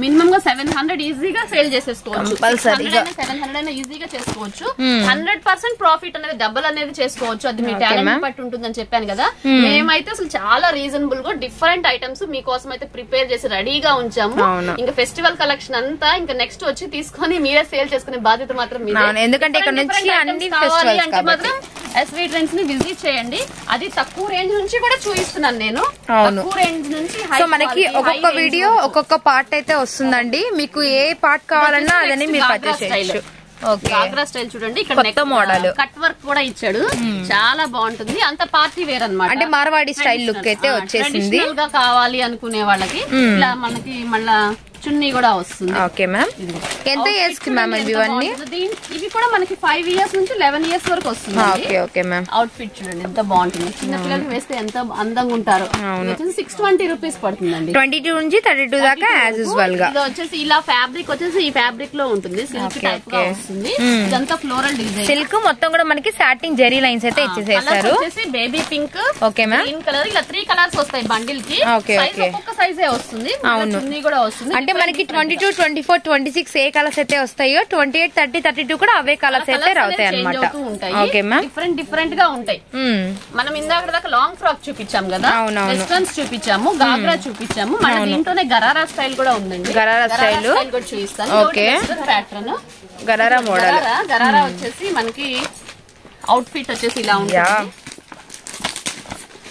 minimum గా 700 ఈజీగా సేల్ చేసేసుకోవచ్చు. 700 అయినా ఈజీగా చేసుకోవచ్చు. 100% ప్రాఫిట్ అనేది డబుల్ అనేది చేసుకోవచ్చు. అది మీ టాలెంట్ బట్టి ఉంటుందని చెప్పాను కదా. మేమైతే అసలు చాలా రీజనబుల్ గా డిఫరెంట్ ఐటమ్స్ మీకోసం అయితే ప్రిపేర్ చేసి రెడీగా ఉంచాము. ఇంకా ఫెస్టివల్ కలెక్షన్ అంతా ఇంకా నెక్స్ట్ వచ్చి తీసుకొని మీరే సేల్ చేసుకునే బాధ్యత మాత్రం మీదే. ఎందుకంటే ఇక్కడ నుంచి అన్ని కావాలి అంటే మాత్రం ఎస్వీ ట్రెండ్స్ ని విజిట్ చేయండి. అది తక్కువ రేంజ్ నుంచి కూడా చూపిస్తున్నాను నేను. తక్కువ రేంజ్ నుంచి సో మనకి ఒక్కొక్క వీడియో ఒక్కొక్క పార్ట్ అయితే వస్తుందండి. మీకు ఏ పార్ట్ కావాలన్నా అదని మీరు పర్చేస్ చేయొచ్చు. గాగ్రా స్టైల్ చూడండి. ఇక్కడ మోడల్ కట్ వర్క్ కూడా ఇచ్చాడు. చాలా బాగుంటుంది. అంత పార్టీ వేర్ అనమాట. అంటే మార్వాడి స్టైల్ లుక్ అయితే వచ్చేసింది. కావాలి అనుకునే వాళ్ళకి ఇలా మనకి మళ్ళా చున్నీ కూడా వస్తుంది. Okay ma'am. ఎంత ఇయర్స్ కి మ్యామ్ ఇవన్నీ? ఇవి కూడా మనకి 5 ఇయర్స్ నుంచి 11 ఇయర్స్ వరకు వస్తుంది. Okay okay ma'am. అవుట్ఫిట్ చూడండి ఎంత బాగుంటుంది, చిన్న పిల్లలకి వేస్తే ఎంత అందంగా ఉంటారు. 620 రూపీస్ పడుతుందండి. 22 నుంచి 32 దాకా యాజ్ యూజువల్ గా. ఇది వచ్చేసి ఇలా ఫ్యాబ్రిక్ వచ్చేసి ఈ ఫ్యాబ్రిక్ లో ఉంటుంది, సిల్క్ టైప్ గా వస్తుంది. ఇదంతా ఫ్లోరల్ డిజైన్. సిల్క్ మొత్తం కూడా మనకి సాటిన్ జెరీ లైన్స్ అయితే ఇచ్చేసారు. Baby pink, okay ma'am, green colour, ఇలా 3 కలర్స్ వస్తాయి బండిల్ కి. ఒక్కొక్క సైజే వస్తుంది. చున్నీ కూడా వస్తుంది. అంటే మనకి 22, 24, 26 ఏ కలర్స్ అయితే వస్తాయో 28, 30, 32 కూడా అవే కలర్స్ అయితే అవుతాయి అనమాట. Okay ma'am. డిఫరెంట్ గా ఉంటాయి. మనం ఇందాక దాకా లాంగ్ ఫ్రాక్ చూపించాం కదా, వెస్టర్న్స్ చూపించాము, గాగ్రా చూపించాము. మన దీంట్లోనే గరారా స్టైల్ కూడా ఉందండి. గరారా స్టైల్ కూడా చూపిస్తాను. Okay, pattern gharara model. Gharara వచ్చేసి మనకి అవుట్ ఫిట్ వచ్చేసి ఇలా ఉంటుంది.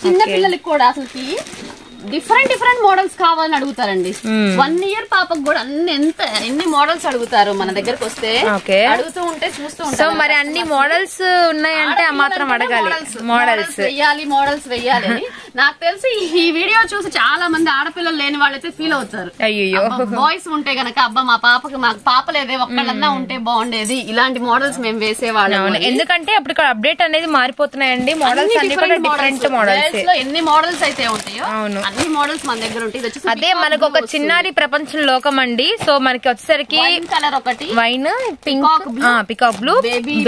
చిన్న పిల్లలకి కూడా అసలుకి డిఫరెంట్ మోడల్స్ కావాలని అడుగుతారండి. 1 ఇయర్ పాపకు కూడా ఎన్ని మోడల్స్ అడుగుతారు మన దగ్గరకు వస్తే. అడుగుతూ ఉంటే చూస్తూ ఉంటారు. సో మరి అన్ని మోడల్స్ ఉన్నాయంటే ఆ మాత్రం అడగాలి. మోడల్స్ వెయ్యాలి అని నాకు తెలిసి ఈ వీడియో చూసి చాలా మంది ఆడపిల్లలు లేని వాళ్ళైతే ఫీల్ అవుతారు. అయ్యో, బాయ్స్ ఉంటే గనక అబ్బా మాకు పాప లేదే, ఒక్కళ్ళన్నా ఉంటే బాగుండేది, ఇలాంటి మోడల్స్ మేము వేసేవాళ్ళం. ఎందుకంటే అప్పుడు అప్డేట్ అనేది మారిపోతున్నాయండి. మోడల్స్ అన్ని కూడా డిఫరెంట్ మోడల్స్. ఎన్ని మోడల్స్ అయితే ఉంటాయో అన్ని మోడల్స్ మన దగ్గర ఉంటాయి. అదే మనకు ఒక చిన్నారి ప్రపంచం లోకం అండి. సో మనకి వచ్చేసరికి కలర్ ఒకటి, wine, pink, peacock blue,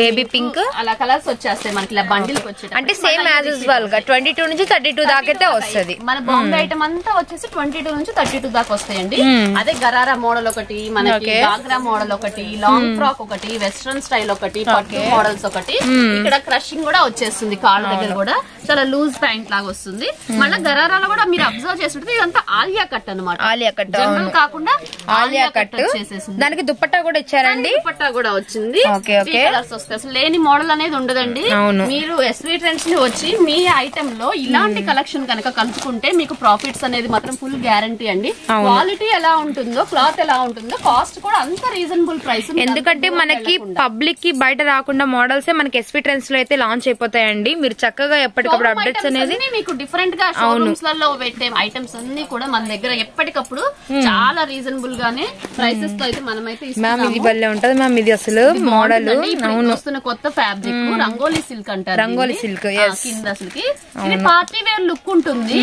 baby pink, అలా కలర్స్ వచ్చేస్తాయి మనకి ఇలా బండిల్ కి వచ్చేది. అంటే సేమ్ యాజ్ యూజువల్ గా 22 నుంచి 32 దాకైతే వస్తుంది. మన బాంబే ఐటమ్ అంతా వచ్చేసి 22 నుంచి 32 దాకా వస్తాయండి. అదే గరారా మోడల్ ఒకటి, మనకి గాగ్రా మోడల్ ఒకటి, లాంగ్ ఫ్రాక్ ఒకటి, వెస్ట్రన్ స్టైల్ ఒకటి, పట్టు మోడల్స్ ఒకటి. ఇక్కడ క్రషింగ్ కూడా వచ్చేస్తుంది, కాళ్ళ దగ్గర కూడా చాలా లూజ్ ప్యాంట్ లాగా వస్తుంది. మళ్ళీ గరారాలో కూడా మీరు అబ్జర్వ్ చేస్తుంటే ఇదంతా ఆలియా కట్ అనమాట. ఆలియా కట్ కాకుండా ఆలియా కట్ వచ్చేసేసింది. దానికి దుపట్టా కూడా ఇచ్చారండి. దుపట్టా కూడా వచ్చింది. కలర్స్ వస్తాయి. అసలు లేని మోడల్ అనేది ఉండదండి. మీరు ఎస్వీ ట్రెండ్స్ ని వచ్చి మీ ఐటమ్ లో ఇలాంటి కలెక్షన్ కనుక కలుపుకుంటే మీకు ప్రాఫిట్స్ అనేది మాత్రం ఫుల్ గ్యారంటీ అండి. క్వాలిటీ ఎలా ఉంటుందో, క్లాత్ ఎలా ఉంటుందో, కాస్ట్ కూడా అంత రీజనబుల్ ప్రైస్. ఎందుకంటే మనకి పబ్లిక్ కి బయట రాకుండా మోడల్స్ మనకి ఎస్వీ ట్రెండ్స్ లో అయితే లాంచ్ అయిపోతాయండి. మీరు చక్కగా ఎప్పటికప్పుడు అప్డేట్స్ అనేది మీకు డిఫరెంట్ గా షోరూమ్స్ లలో పెట్టే ఐటమ్స్ అన్ని కూడా మన దగ్గర ఎప్పటికప్పుడు చాలా రీజనబుల్ గానే ప్రైసెస్ తో అయితే మనమైతే ఇస్తున్నాము. ఇది భలే ఉంటది మ్యామ్. ఇది అసలు మోడల్ వస్తున్న కొత్త ఫ్యాబ్రిక్ రంగోలీ సిల్క్ అంటారు. రంగోలీ సిల్క్ కింద అసలుకి ఇది పార్టీ వేర్ లుక్ ఉంటుంది.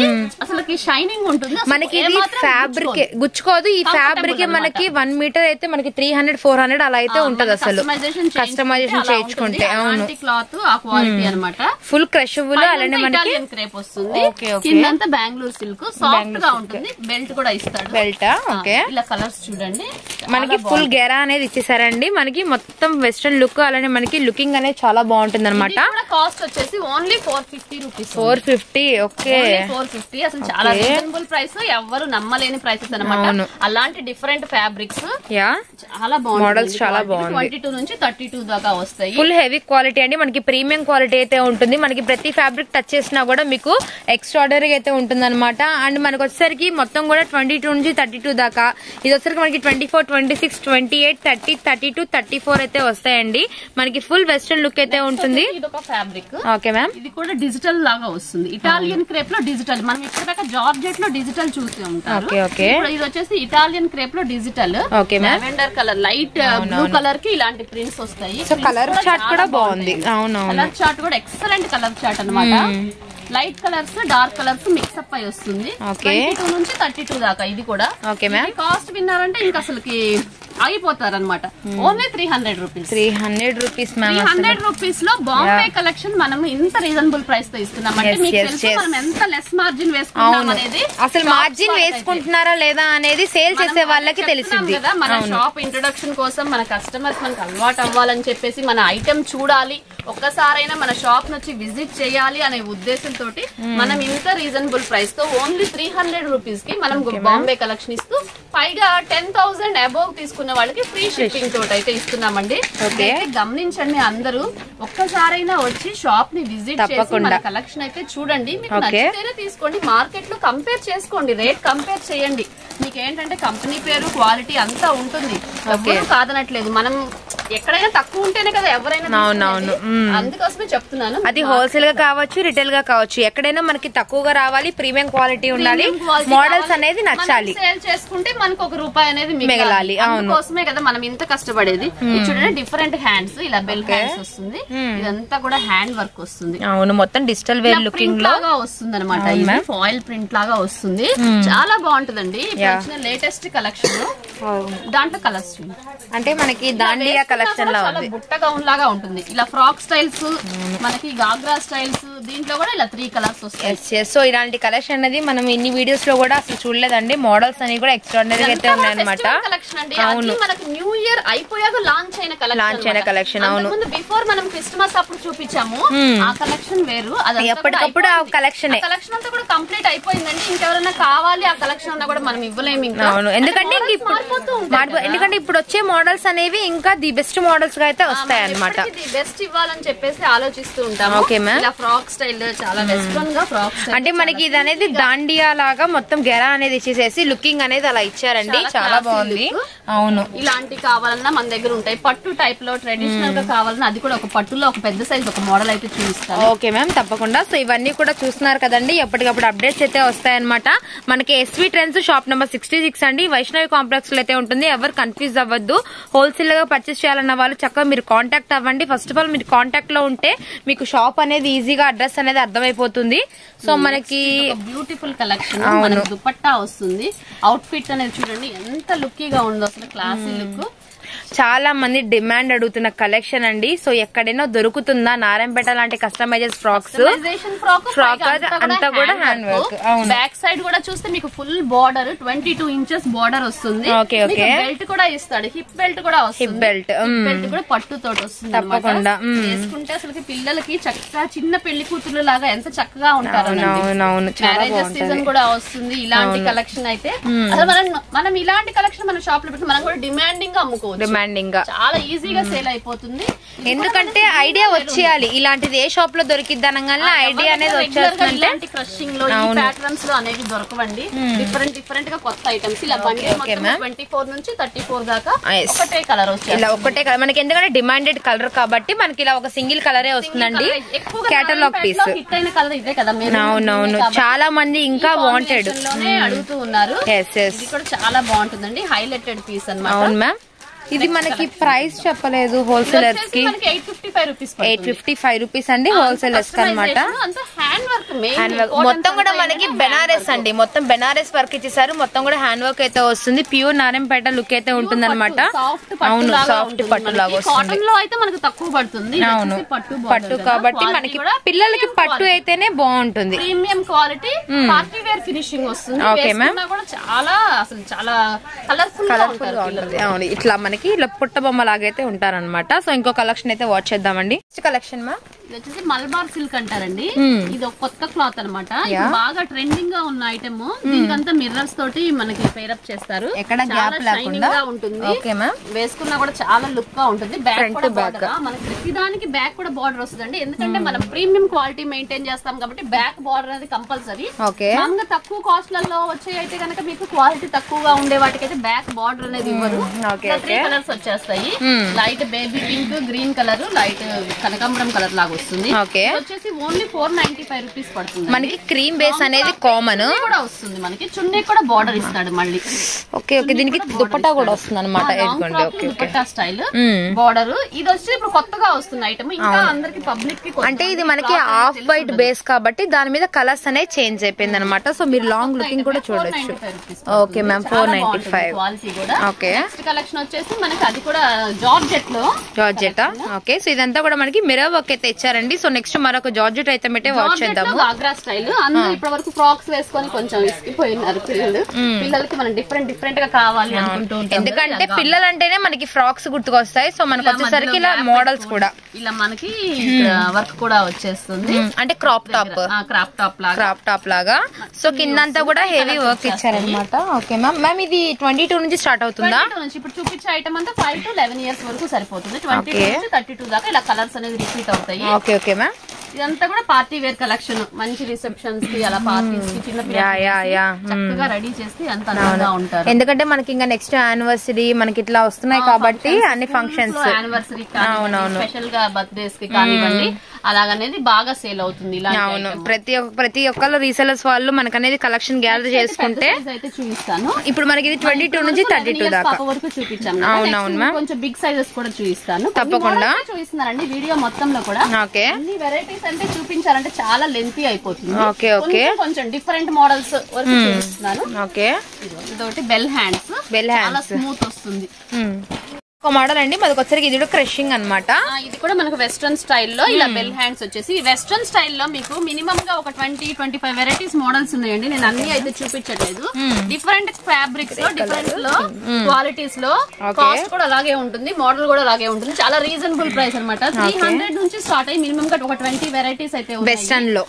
అసలుకి షైనింగ్ ఉంటుంది. మనకి ఇది ఫ్యాబ్రిక్ గుచ్చుకోదు. ఈ ఫ్యాబ్రిక్ మనకి 1 మీటర్ అయితే మనకి 300, 400 అలా అయితే ఉంటది. అసలు కస్టమైజేషన్ చేయించుకుంటే అవును. క్లాత్ ఆ క్వాలిటీ అనమాట. ఫుల్ క్రషబుల్. అలానే మనకి క్రేప్ వస్తుంది. కిందంతా బెంగళూరు సిల్క్ సాఫ్ట్ గా ఉంటుంది. బెల్ట్ కూడా ఇస్తాడు. Belt okay. ఇలా కలర్స్ చూడండి. మనకి ఫుల్ గెరా అనేది ఇచ్చేసారండి. మనకి మొత్తం వెస్టర్న్ లుక్, అలానే మనకి లుకింగ్ అనేది చాలా బాగుంటుంది అనమాట. కాస్ట్ వచ్చేసి ఓన్లీ 450 రూపీస్. 450 ఓకే. 450 అసలు చాలా రీజనబుల్ ప్రైస్. ఎవరు నమ్మలేని ప్రైసెస్ అనమాట. అలాంటి డిఫరెంట్ ఫ్యాబ్రిక్స్ చాలా బాగుంది. మోడల్స్ చాలా బాగుంది. 22 నుంచి 32 దాకా వస్తాయి. ఫుల్ హెవీ క్వాలిటీ అండి. మనకి ప్రీమియం క్వాలిటీ అయితే ఉంటుంది. మనకి ప్రతి ఫ్యాబ్రిక్ టచ్ చేసినా కూడా మీకు ఎక్స్ట్రాడనరీ అయితే ఉంటుంది అనమాట. అండ్ మనకి వచ్చేసరికి మొత్తం కూడా 22 నుంచి 32 దాకా. ఇది వచ్చేసరికి మనకి 24, 26, 28, 30, 32, 34 అయితే వస్తాయండి. మనకి ఫుల్ వెస్టర్న్ లుక్ అయితే ఉంటుంది. ఇది ఒక ఫ్యాబ్రిక్. Okay ma'am. ఇది కూడా డిజిటల్ లాగా వస్తుంది. ఇటాలియన్ క్రేప్ లో డిజిటల్. మనం ఇప్పటిదాకా జార్జెట్ లో డిజిటల్ చూసి ఉంటారు. ఇది వచ్చేసి ఇటాలియన్ క్రేప్ లో digital. Lavender colour, light blue colour కి ఇలాంటి ప్రింట్స్ వస్తాయి. కలర్ చార్ట్ కూడా బాగుంది. అవును, కలర్ చార్ట్ కూడా ఎక్సలెంట్ కలర్ చార్ట్ అనమాట. Light colours, dark colours mix-up అయి వస్తుంది. 22 నుంచి 32 దాకా. ఇది కూడా కాస్ట్ విన్నారంటే ఇంకా అసలుకి ఆగిపోతారనమాట. Only 300 rupees. 300 రూపీస్ 300 రూపీస్ లో బాంబే కలెక్షన్ మనం ఇంత రీజనబుల్ ప్రైస్ తో ఇస్తున్నాం అంటే మీకు తెలుసు మనం ఎంత లెస్ మార్జిన్ వేసుకుంటాం అనేది. అసలు మార్జిన్ వేసుకుంటున్నారా లేదా అనేది సేల్ చేసే వాళ్ళకి తెలిసింది కదా. మన షాప్ ఇంట్రొడక్షన్ కోసం మన కస్టమర్స్ మనకు అలవాటు అవ్వాలని చెప్పేసి మన ఐటమ్ చూడాలి, ఒక్కసారైనా మన షాప్ నుంచి విజిట్ చేయాలి అనే ఉద్దేశంతో మనం ఇంత రీజనబుల్ ప్రైస్ తో ఓన్లీ 300 రూపీస్ కి మనం బాంబే కలెక్షన్ ఇస్తూ పైగా 10,000 అబోవ్ తీసుకున్న వాళ్ళకి ఫ్రీ షిప్పింగ్ తోటి అయితే ఇస్తున్నామండి. గమనించండి అందరూ, ఒక్కసారైనా వచ్చి షాప్ ని విజిట్ చేసి మన కలెక్షన్ అయితే చూడండి. మీకు నచ్చితేనే తీసుకోండి. మార్కెట్ లో కంపేర్ చేసుకోండి, రేట్ కంపేర్ చేయండి. మీకు ఏంటంటే కంపెనీ పేరు, క్వాలిటీ అంతా ఉంటుంది, కాదనట్లేదు. మనం ఎక్కడైనా తక్కువ ఉంటేనే కదా ఎవరైనా. అవునవును, అందుకోసమే చెప్తున్నాను. అది హోల్సేల్ గా కావచ్చు, రిటైల్ గా కావచ్చు, ఎక్కడైనా మనకి తక్కువగా రావాలి, ప్రీమియం క్వాలిటీ ఉండాలి, మోడల్స్ అనేది నచ్చాలి, సేల్ చేసుకుంటే మనకు ₹1 అనేది మిగలాలి. అందుకోసమే కదా మనం ఇంత కష్టపడేది. చూడండి డిఫరెంట్ హ్యాండ్స్, ఇలా బెల్ హ్యాండ్స్ వస్తుంది, ఇదంతా కూడా హ్యాండ్ వర్క్ వస్తుంది. అవును, మొత్తం డిజిటల్ వేర్ లుకింగ్ లాగా వస్తుంది అనమాట. ఇది ఫాయిల్ ప్రింట్ లాగా వస్తుంది, చాలా బాగుంటుందండి. లేటెస్ట్ కలెక్షన్, దాంట్లో కలర్స్ అంటే మనకి దాండియా కలెక్షన్ లా ఉంది, బుట్ట గౌన్ లాగా ఉంటుంది. ఇలా ఫ్రాక్ స్టైల్స్, మనకి గాగ్రా స్టైల్స్, దీంట్లో కూడా ఇలా 3 కలర్స్ వస్తాయి. సో ఇలాంటి కలెక్షన్ అనేది మనం ఇన్ని వీడియోస్ లో కూడా అసలు చూడలేదండి. మోడల్స్ అని కూడా ఎక్స్ట్రాడినరీ అయితే ఉన్నాయి అనమాట. అవును, మనకి న్యూ ఇయర్ అయిపోయాక లాంచ్ అయిన కలెక్షన్. అవును, బిఫోర్ మనం క్రిస్మస్ అప్పుడు చూపించాము, ఆ కలెక్షన్ వేరు. అది ఎప్పటికప్పుడు ఆ కలెక్షన్ అంతా కూడా కంప్లీట్ అయిపోయిందండి. ఇంకెవరైనా కావాలి ఆ కలెక్షన్ అన్నా కూడా మనం ఇవ్వలేము ఇంకా. అవును, ఎందుకంటే ఇప్పుడు వచ్చే మోడల్స్ అనేవి ఇంకా ది బెస్ట్ మోడల్స్ గా అయితే వస్తాయి అనమాట. ది బెస్ట్ ఇవ్వాలని చెప్పేసి ఆలోచిస్తూ ఉంటాము. ఓకే మ్యామ్, ఇలా ఫ్రాక్ స్టైల్ చాలా వెస్ట్రన్ గా ఫ్రాక్ స్టైల్, అంటే మనకి ఇది అనేది దాండియా లాగా మొత్తం గెరా అనేది ఇచ్చేసేసి లుకింగ్ అనేది అలా ఇచ్చారండి, చాలా బాగుంది. అవును, ఇలాంటి కావాలన్నా మన దగ్గర ఉంటాయి. పట్టు టైప్ లో ట్రెడిషనల్ గా కావాలన్నా అది కూడా ఒక పట్టులో ఒక పెద్ద సైజ్ ఒక మోడల్ అయితే చూపిస్తాను. ఓకే మ్యామ్, తప్పకుండా. సో ఇవన్నీ కూడా చూస్తున్నారు కదండి, ఎప్పటికప్పుడు అప్డేట్స్ అయితే వస్తాయన్నమాట. మనకి ఎస్వి ట్రెండ్స్ షాప్ నెంబర్ 66 అండి, వైష్ణవి కాంప్లెక్స్ లో అయితే ఉంటుంది. ఎవరు కన్ఫ్యూజ్ అవ్వద్దు. హోల్సేల్ గా పర్చేస్ చేయాలన్న వాళ్ళు చక్కగా మీరు కాంటాక్ట్ అవ్వండి. ఫస్ట్ ఆఫ్ ఆల్ మీరు కాంటాక్ట్ లో ఉంటే మీకు షాప్ అనేది ఈజీగా అడ్రస్ అనేది అర్థమైపోతుంది. సో మనకి బ్యూటిఫుల్ కలెక్షన్, దుపట్టా వస్తుంది. అవుట్ ఫిట్ అనేది చూడండి ఎంత లుక్కీగా ఉందో, అసలు క్లాసీ లుక్. చాలా మంది డిమాండ్ అడుగుతున్న కలెక్షన్ అండి. సో ఎక్కడైనా దొరుకుతుందా నారాయణపేట లాంటి కస్టమైజేషన్ ఫ్రాక్స్, ఫ్రాక్ అంతా కూడా హ్యాండ్ వర్క్. బ్యాక్ సైడ్ కూడా చూస్తే మీకు ఫుల్ బార్డర్ 22 ఇంచెస్ బార్డర్ వస్తుంది. ఓకే ఓకే, బెల్ట్ కూడా ఇస్తాడు, హిప్ బెల్ట్ కూడా వస్తుంది. హిప్ బెల్ట్ కూడా పట్టుతో వస్తుంది. తప్పకుండా వేసుకుంటే అసలు పిల్లలకి చక్కగా చిన్న పెళ్లి కూతురు లాగా ఎంత చక్కగా ఉంటారు. మ్యారేజెస్ సీజన్ కూడా వస్తుంది ఇలాంటి కలెక్షన్ అయితే. అసలు మనం ఇలాంటి కలెక్షన్ మన షాప్ లో పెట్టి మనం కూడా డిమాండింగ్ గా అమ్ముకోవచ్చు. చాలా ఈజీగా సేల్ అయిపోతుంది. ఎందుకంటే ఐడియా వచ్చేయాలి, ఇలాంటిది ఏ షాప్ లో దొరికిద్ది అనగానే ఐడియా అనేది వచ్చేస్తుందంటే క్రషింగ్ లో ఈ ప్యాటర్న్స్ లో అనేవి దొరకవండి. డిఫరెంట్ గా కొత్త ఐటమ్స్ ఇలా 24 నుంచి 34 దాకా ఒకటే కలర్ వచ్చేది. ఇలా ఒకటే కలర్ మనకి, ఎందుకంటే డిమాండెడ్ కలర్ కాబట్టి మనకి ఇలా ఒక సింగిల్ కలరే వస్తుందండి. కేటలాగ్ పీస్ హిట్ అయిన కలర్ ఇదే కదా. అవునవును, చాలా మంది ఇంకా వాంటెడ్ అడుగుతూ ఉన్నారు. ఇది కూడా చాలా బాగుంటుందండి, హైలైటెడ్ పీస్ అన్నమాట. అవును మ్యామ్, ఇది మనకి ప్రైస్ చెప్పలేదు హోల్సేలర్స్ కి. 855 రూపీస్ అండి హోల్సేలర్స్ కి అనమాట. మొత్తం కూడా మనకి బెనారస్ అండి, మొత్తం బెనారస్ వర్క్ ఇచ్చేసారు. మొత్తం కూడా హ్యాండ్ వర్క్ అయితే వస్తుంది. ప్యూర్ నారాయణపేట లుక్ అయితే ఉంటుంది అనమాట. అవును, సాఫ్ట్ పట్టు లాగా వస్తుంది. అవును, పట్టు కాబట్టి మనకి పిల్లలకి పట్టు అయితేనే బాగుంటుంది. Premium quality party wear finishing వస్తుంది. ఓకే మ్యామ్, చాలా అసలు చాలా కలర్ఫుల్ గా ఉంటుంది. అవును, ఇట్లా మనకి ఇలా పుట్ట బొమ్మ లాగైతే ఉంటారనమాట. సో ఇంకో కలెక్షన్ అయితే వాచ్ చేద్దామండి. నెక్స్ట్ కలెక్షన్ మా ఇది వచ్చేసి మల్బార్ సిల్క్ అంటారండి. ఇది ఒక కొత్త క్లాత్ అనమాట, బాగా ట్రెండింగ్ గా ఉన్న ఐటమ్. దీనికంతా మిర్రర్స్ తోటి మనకి పేరప్ చేస్తారు, ఎక్కడ గ్యాప్ లేకుండా ఉంటుంది. ఓకే మ్యామ్, వేసుకున్నా కూడా చాలా లుక్ గా ఉంటుంది. బ్యాక్ మనకి ప్రతి దానికి బ్యాక్ కూడా బార్డర్ వస్తుంది. ఎందుకంటే మనం ప్రీమియం క్వాలిటీ మెయింటైన్ చేస్తాం కాబట్టి బ్యాక్ బార్డర్ అనేది కంపల్సరీ. మామూలుగా తక్కువ కాస్ట్ లలో వచ్చే అయితే కనుక మీకు క్వాలిటీ తక్కువగా ఉండే వాటికైతే బ్యాక్ బార్డర్ అనేది ఇవ్వరు. 3 కలర్స్ వచ్చేస్తాయి. Light baby pink, green colour, light కనకాంబరం కలర్ లాగా వస్తుంది. వచ్చేసి ఓన్లీ 495 రూపీస్ పడుతుంది. మనకి క్రీమ్ బేస్ అనేది కామన్ కూడా వస్తుంది. మనకి చున్నీ కూడా బార్డర్ ఇస్తాడు మళ్ళీ. ఓకే ఓకే, దీనికి దుపట్టా కూడా వస్తుంది అనమాట. Dupatta style border. ఇది వచ్చి ఇప్పుడు కొత్తగా వస్తుంది ఐటమ్. ఇంకా అందరికి పబ్లిక్ కి, అంటే ఇది మనకి ఆఫ్ వైట్ బేస్ కాబట్టి దాని మీద కలర్స్ అనేది చేంజ్ అయిపోయింది అనమాట. సో మీరు లాంగ్ లుకింగ్ కూడా చూడొచ్చు. Okay ma'am, 495. Okay, next collection వచ్చేసి మనకి అది కూడా జార్జెట్. ఓకే, సో ఇదంతా కూడా మనకి మిర్రర్ వర్క్ అయితే ఇచ్చారండి. సో నెక్స్ట్ మరొక జార్జెట్ ఐటమ్ అయితే వాచ్ చేద్దాము. గాగ్రా స్టైల్. అందరూ ఇప్పటి వరకు ఫ్రాక్స్ వేసుకొని కొంచెం విసిగిపోయినారు పిల్లలకి. మనం డిఫరెంట్ గా కావాలి అనుకుంటూ ఉంటాం. ఎందుకంటే పిల్లలు అంటేనే మనకి ఫ్రాక్స్ గుర్తుకొస్తాయి. సో మనకి వచ్చేసరికి ఇలా మోడల్స్ కూడా ఇలా మనకి వర్క్ కూడా వచ్చేస్తుంది. అంటే క్రాప్ టాప్ లాగా. సో కిందంతా కూడా హెవీ వర్క్ ఇచ్చారనమాట. ఓకే మ్యామ్, ఇది 22 నుంచి స్టార్ట్ అవుతుందా? ఇప్పుడు చూపించే ఐటమ్ అంతా 5 to 11 ఇయర్స్ వరకు సరిపోతుంది. 22 నుంచి 32 దాకా ఇలా కలర్స్ అనేది రిపీట్ అవుతాయి. ఓకే ఓకే మ్యామ్, ఇదంతా కూడా పార్టీ వేర్ కలెక్షన్, మంచి రిసెప్షన్స్ కి అలా పార్టీస్ కి చిన్న చక్కగా రెడీ చేసి అంత అందంగా ఉంటారు. ఎందుకంటే మనకి ఇంకా నెక్స్ట్ యానివర్సరీ మనకి ఇట్లా వస్తున్నాయి కాబట్టి అన్ని ఫంక్షన్స్, యానివర్సరీ స్పెషల్ గా బర్త్డేస్ కి కానివ్వండి అలాగనేది బాగా సేల్ అవుతుంది. అవును, ప్రతి ఒక్కళ్ళు రీసెలర్స్ వాళ్ళు మనకు అనేది కలెక్షన్ గ్యాదర్ చేసుకుంటే అయితే చూపిస్తాను. ఇప్పుడు మనకి ఇది 22 నుంచి 32 దాకా వరకు చూపించాను. అవునవును మ్యామ్, కొంచెం బిగ్ సైజెస్ కూడా చూపిస్తాను. తప్పకుండా చూపిస్తున్నారండి వీడియో మొత్తంలో కూడా. ఓకే, అన్ని వెరైటీస్ అంటే చూపించాలంటే చాలా లెంతీ అయిపోతుంది. ఓకే ఓకే, కొంచెం డిఫరెంట్ మోడల్స్ వరకు చూపిస్తున్నాను. ఓకే, ఇదొకటి బెల్ హ్యాండ్స్, చాలా స్మూత్ వస్తుంది. ఒక మోడల్ అండి మనకి వచ్చరికి ఇది క్రషింగ్ అన్నమాట. ఇది కూడా మనకు వెస్ట్రన్ స్టైల్లో ఇలా బెల్ హ్యాండ్స్ వచ్చేసి వెస్ట్రన్ స్టైల్లో మీకు మినిమం గా ఒక 20-25 వెరైటీస్ మోడల్స్ ఉన్నాయండి. నేను అన్ని అయితే చూపించట్లేదు. డిఫరెంట్ ఫ్యాబ్రిక్స్ లో డిఫరెంట్ లో క్వాలిటీస్ లో కాస్ట్ కూడా అలాగే ఉంటుంది, మోడల్ కూడా అలాగే ఉంటుంది. చాలా రీజనబుల్ ప్రైస్ అనమాట. 300 నుంచి స్టార్ట్ అయ్యి మినిమం గా ఒక 20 వెరైటీస్ అయితే వెస్ట్రన్ లో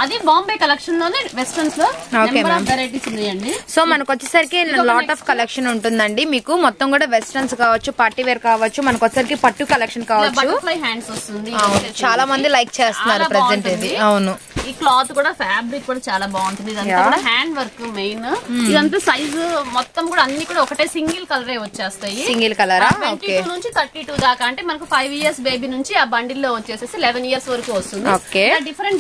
అది బాంబే కలెక్షన్ లోనే వెస్ట్రన్స్ లో వెరైటీస్ ఉన్నాయండి. సో మనకు వచ్చేసరికి లాట్ ఆఫ్ కలెక్షన్ ఉంటుందండి. మీకు మొత్తం కూడా వెస్ట్రన్స్ కావచ్చు, పార్టీ వేర్ కావచ్చు, మనకు వచ్చరికి పట్టు కలెక్షన్ కావచ్చు. హ్యాండ్స్ వస్తుంది, చాలా మంది లైక్ చేస్తున్నారు ప్రెసెంట్ ఇది. అవును, ఈ క్లాత్ కూడా ఫ్యాబ్రిక్ కూడా చాలా బాగుంటుంది. ఇదంతా కూడా హ్యాండ్ వర్క్ మెయిన్. ఇదంతా సైజు మొత్తం కూడా అన్ని కూడా ఒకటే సింగిల్ కలరే వచ్చేస్తాయి. సింగిల్ కలర్ 22 నుంచి 32 దాకా, అంటే మనకు 5 ఇయర్స్ బేబీ నుంచి ఆ బండిల్ లో వచ్చేసేసి 11 ఇయర్స్ వరకు వస్తుంది.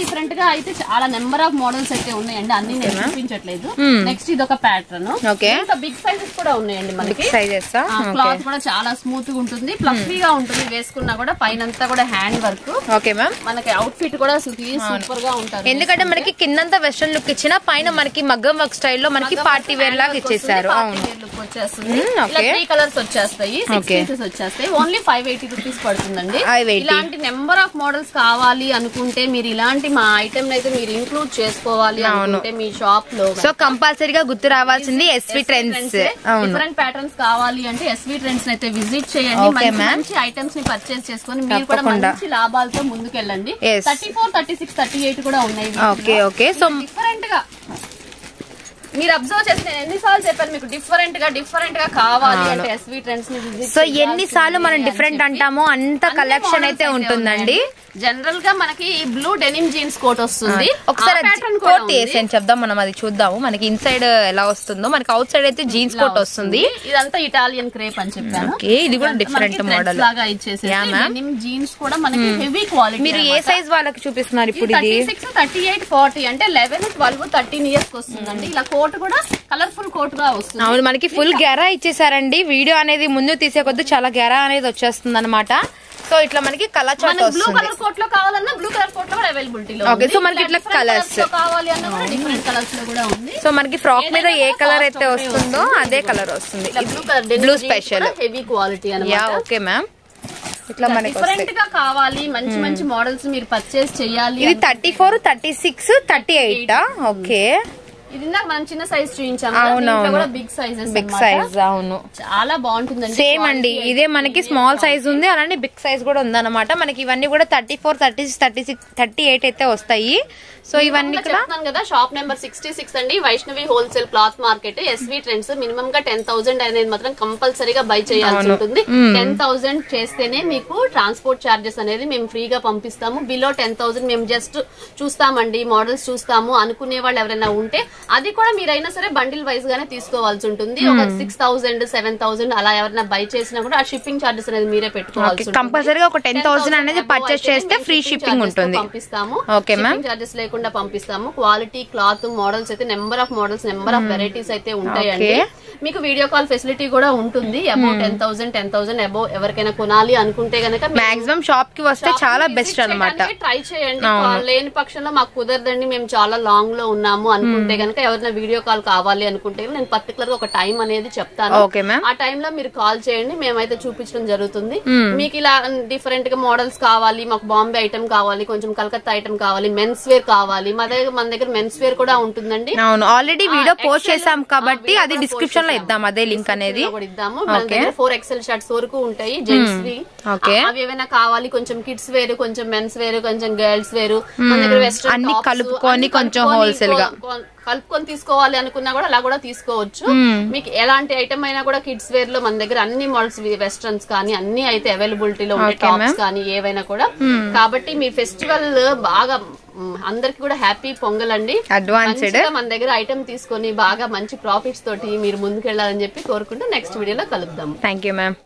డిఫరెంట్ గా అయితే చాలా నెంబర్ ఆఫ్ మోడల్స్ అయితే ఉన్నాయండి. అన్ని నేను చూపించట్లేదు. నెక్స్ట్ ఇది ఒక ప్యాటర్న్, ఇంకా బిగ్ సైజెస్ కూడా ఉన్నాయండి మనకి. క్లాత్ కూడా చాలా స్మూత్ గా ఉంటుంది, ఫ్లఫీగా ఉంటుంది. వేసుకున్నా కూడా పైన అంతా కూడా హ్యాండ్ వర్క్. ఓకే మ్యామ్, మనకి అవుట్ ఫిట్ కూడా సూపర్ గా ఉంటుంది. ఎందుకంటే మనకి కిందంతా వెస్ట్రన్ లుక్ ఇచ్చిన పైన మనకి మగ్గం వర్క్ స్టైల్లో మనకి పార్టీ వేర్ లాగా ఇచ్చేసారు. వచ్చేస్తుంది. 3 కలర్స్ వచ్చేస్తాయి, 6 పీసెస్ వచ్చేస్తాయి. ఓన్లీ 580 రూపీస్ పడుతుందండి. ఇలాంటి నెంబర్ ఆఫ్ మోడల్స్ కావాలి అనుకుంటే మీరు ఇలాంటి మా ఐటమ్ అయితే మీరు ఇంక్లూడ్ చేసుకోవాలి అనుకుంటే మీ షాప్ లో సో కంపల్సరీగా గుర్తు రావాల్సింది ఎస్వి ట్రెండ్స్. డిఫరెంట్ ప్యాటర్న్స్ కావాలి అంటే ఎస్వి ట్రెండ్స్ అయితే విజిట్ చేయండి. మంచి ఐటమ్స్ ని పర్చేస్ చేసుకుని మీరు కూడా మంచి లాభాలతో ముందుకెళ్ళండి. 34, 36, 38 కూడా ఉన్నాయి. ఓకే ఓకే, సో డిఫరెంట్ గా మీరు అబ్జర్వ్ చేస్తే నేను ఎన్నిసార్లు చెప్పాను మీకు డిఫరెంట్ గా కావాలి అంటే ఎస్వి ట్రెండ్స్ ని విజిట్. సో ఎన్నిసార్లు మనం డిఫరెంట్ అంటామో అంత కలెక్షన్ అయితే ఉంటుందండి. జనరల్ గా మనకి బ్లూ డెనిమ్ జీన్స్ కోట్ వస్తుంది. ఒకసారి కోట్ వేసి అని చెప్దాం, మనం అది చూద్దాము. మనకి ఇన్సైడ్ ఎలా వస్తుందో, మనకి అవుట్ సైడ్ అయితే జీన్స్ కోట్ వస్తుంది. ఇదంతా ఇటాలియన్ క్రేప్ అని చెప్పాను. ఇది కూడా డిఫరెంట్ మోడల్ లాగా ఇచ్చేసి డెనిమ్ జీన్స్ కూడా మనకి హెవీ క్వాలిటీ. మీరు ఏ సైజ్ వాళ్ళకి చూపిస్తున్నారు ఇప్పుడు? ఇది 36, 38, 40 అంటే 11, 12, 13 ఇయర్స్ కి వస్తుందండి. ఇలా కోట్ కూడా కలర్ఫుల్ కోట్ గా వస్తుంది. అవును, మనకి ఫుల్ గెరా ఇచ్చేసారండి. వీడియో అనేది ముందు తీసే కొద్ది చాలా గెరా అనేది వచ్చేస్తుంది అనమాట. సో ఇట్లా మనకి కలర్ చార్ట్ వస్తుంది. బ్లూ కలర్ కోట్ లో కావాలన్నా బ్లూ కలర్ కోట్ లో కూడా అవైలబిలిటీ లో. ఓకే, సో మనకి ఇట్లా కలర్స్ కావాలి అన్నా కూడా డిఫరెంట్ కలర్స్ లో కూడా ఉంది. సో మనకి ఫ్రాక్ మీద ఏ కలర్ అయితే వస్తుందో అదే కలర్ వస్తుంది. బ్లూ స్పెషల్ హెవీ క్వాలిటీ అన్నమాట. ఓకే మ్యామ్, ఇట్లా మనకి డిఫరెంట్ గా కావాలి, మంచి మోడల్స్ మీరు పర్చేస్ చేయాలి. ఇది 34, 36, 38. ఓకే, ఇది మనం చిన్న సైజ్ చూపించాము, బిగ్ సైజ్. అవును, చాలా బాగుంటుందండి. సేమ్ అండి, ఇదే మనకి స్మాల్ సైజ్ ఉంది, అలానే బిగ్ సైజ్ కూడా ఉంది అనమాట. మనకి ఇవన్నీ కూడా 34, 36, 36, 38 అయితే వస్తాయి. సో ఇవన్నీ చెప్తాను కదా, షాప్ నెంబర్ 66 అండి, Vaishnavi wholesale cloth market, SV trends. Minimum గా 10,000 అనేది మాత్రం కంపల్సరీగా బై చేయాల్సి ఉంటుంది. 10,000 చేస్తేనే మీకు ట్రాన్స్పోర్ట్ చార్జెస్ అనేది మేము ఫ్రీగా పంపిస్తాము. బిలో 10,000 మేము జస్ట్ చూస్తామండి, మోడల్స్ చూస్తాము అనుకునే వాళ్ళు ఎవరైనా ఉంటే అది కూడా మీరైనా సరే బండిల్ వైజ్ గానే తీసుకోవాల్సి ఉంటుంది. ఒక 6,000, 7,000 అలా ఎవరైనా బై చేసినా కూడా ఆ షిప్పింగ్ చార్జెస్ అనేది మీరే పెట్టుకోవాల్సి ఉంటుంది. కంపల్సరీగా ఒక 10,000 అనేది పర్చేస్ చేస్తే ఫ్రీ షిప్పింగ్ ఉంటుంది. పంపిస్తాము, షిప్పింగ్ చార్జెస్ లేకుండా పంపిస్తాము. క్వాలిటీ క్లాత్ మోడల్స్ అయితే number of models, number of varieties అయితే ఉంటాయండి. మీకు వీడియో కాల్ ఫెసిలిటీ కూడా ఉంటుంది. అబౌవ్ 10,000 అబౌవ్ ఎవరికైనా కొనాలి అనుకుంటే గనక మాక్సిమం షాప్ కి వస్తే చాలా బెస్ట్ అన్నమాట. ట్రై చేయండి. లేని పక్షంలో మాకు కుదరదండి, మేము చాలా లాంగ్ లో ఉన్నాము అనుకుంటే గనక ఎవరైనా వీడియో కాల్ కావాలి అనుకుంటే నేను పర్టికులర్ గా ఒక టైం అనేది చెప్తాను. ఆ టైం లో మీరు కాల్ చేయండి, మేమైతే చూపించడం జరుగుతుంది. మీకు ఇలా డిఫరెంట్ గా మోడల్స్ కావాలి, మాకు బాంబే ఐటమ్ కావాలి, కొంచెం కలకత్తా ఐటమ్ కావాలి, మెన్స్ వేర్ కావాలి, మన దగ్గర మెన్స్ వేర్ కూడా ఉంటుందండి. అవును, ఆల్రెడీ వీడియో పోస్ట్ చేసాం కాబట్టి అది డిస్క్రిప్షన్ లో ఇద్దాం, అదే లింక్ అనేది ఇద్దాము. మన దగ్గర 4XL షర్ట్స్ వరకు ఉంటాయి జెంట్స్ వి. అవి ఏమైనా కావాలి, కొంచెం కిడ్స్ వేరు, కొంచెం మెన్స్ వేరు, కొంచెం గర్ల్స్ వేరు, మన దగ్గర వెస్ట్రన్ అన్ని కలుపుకొని కొంచెం హోల్సేల్ గా కలుపుకొని తీసుకోవాలి అనుకున్నా కూడా అలా కూడా తీసుకోవచ్చు. మీకు ఎలాంటి ఐటమ్ అయినా కూడా కిడ్స్ వేర్ లో మన దగ్గర అన్ని మోడల్స్ వెస్టర్న్స్ కానీ అన్ని అయితే అవైలబిలిటీలో ఉంటాయి, టాప్స్ కానీ ఏవైనా కూడా. కాబట్టి మీ ఫెస్టివల్ బాగా అందరికి కూడా హ్యాపీ పొంగల్ అండి. అడ్వాన్స్డ్ మన దగ్గర ఐటమ్ తీసుకొని బాగా మంచి ప్రాఫిట్స్ తోటి మీరు ముందుకెళ్లాలని చెప్పి కోరుకుంటూ నెక్స్ట్ వీడియోలో కలుద్దాం. Thank you ma'am.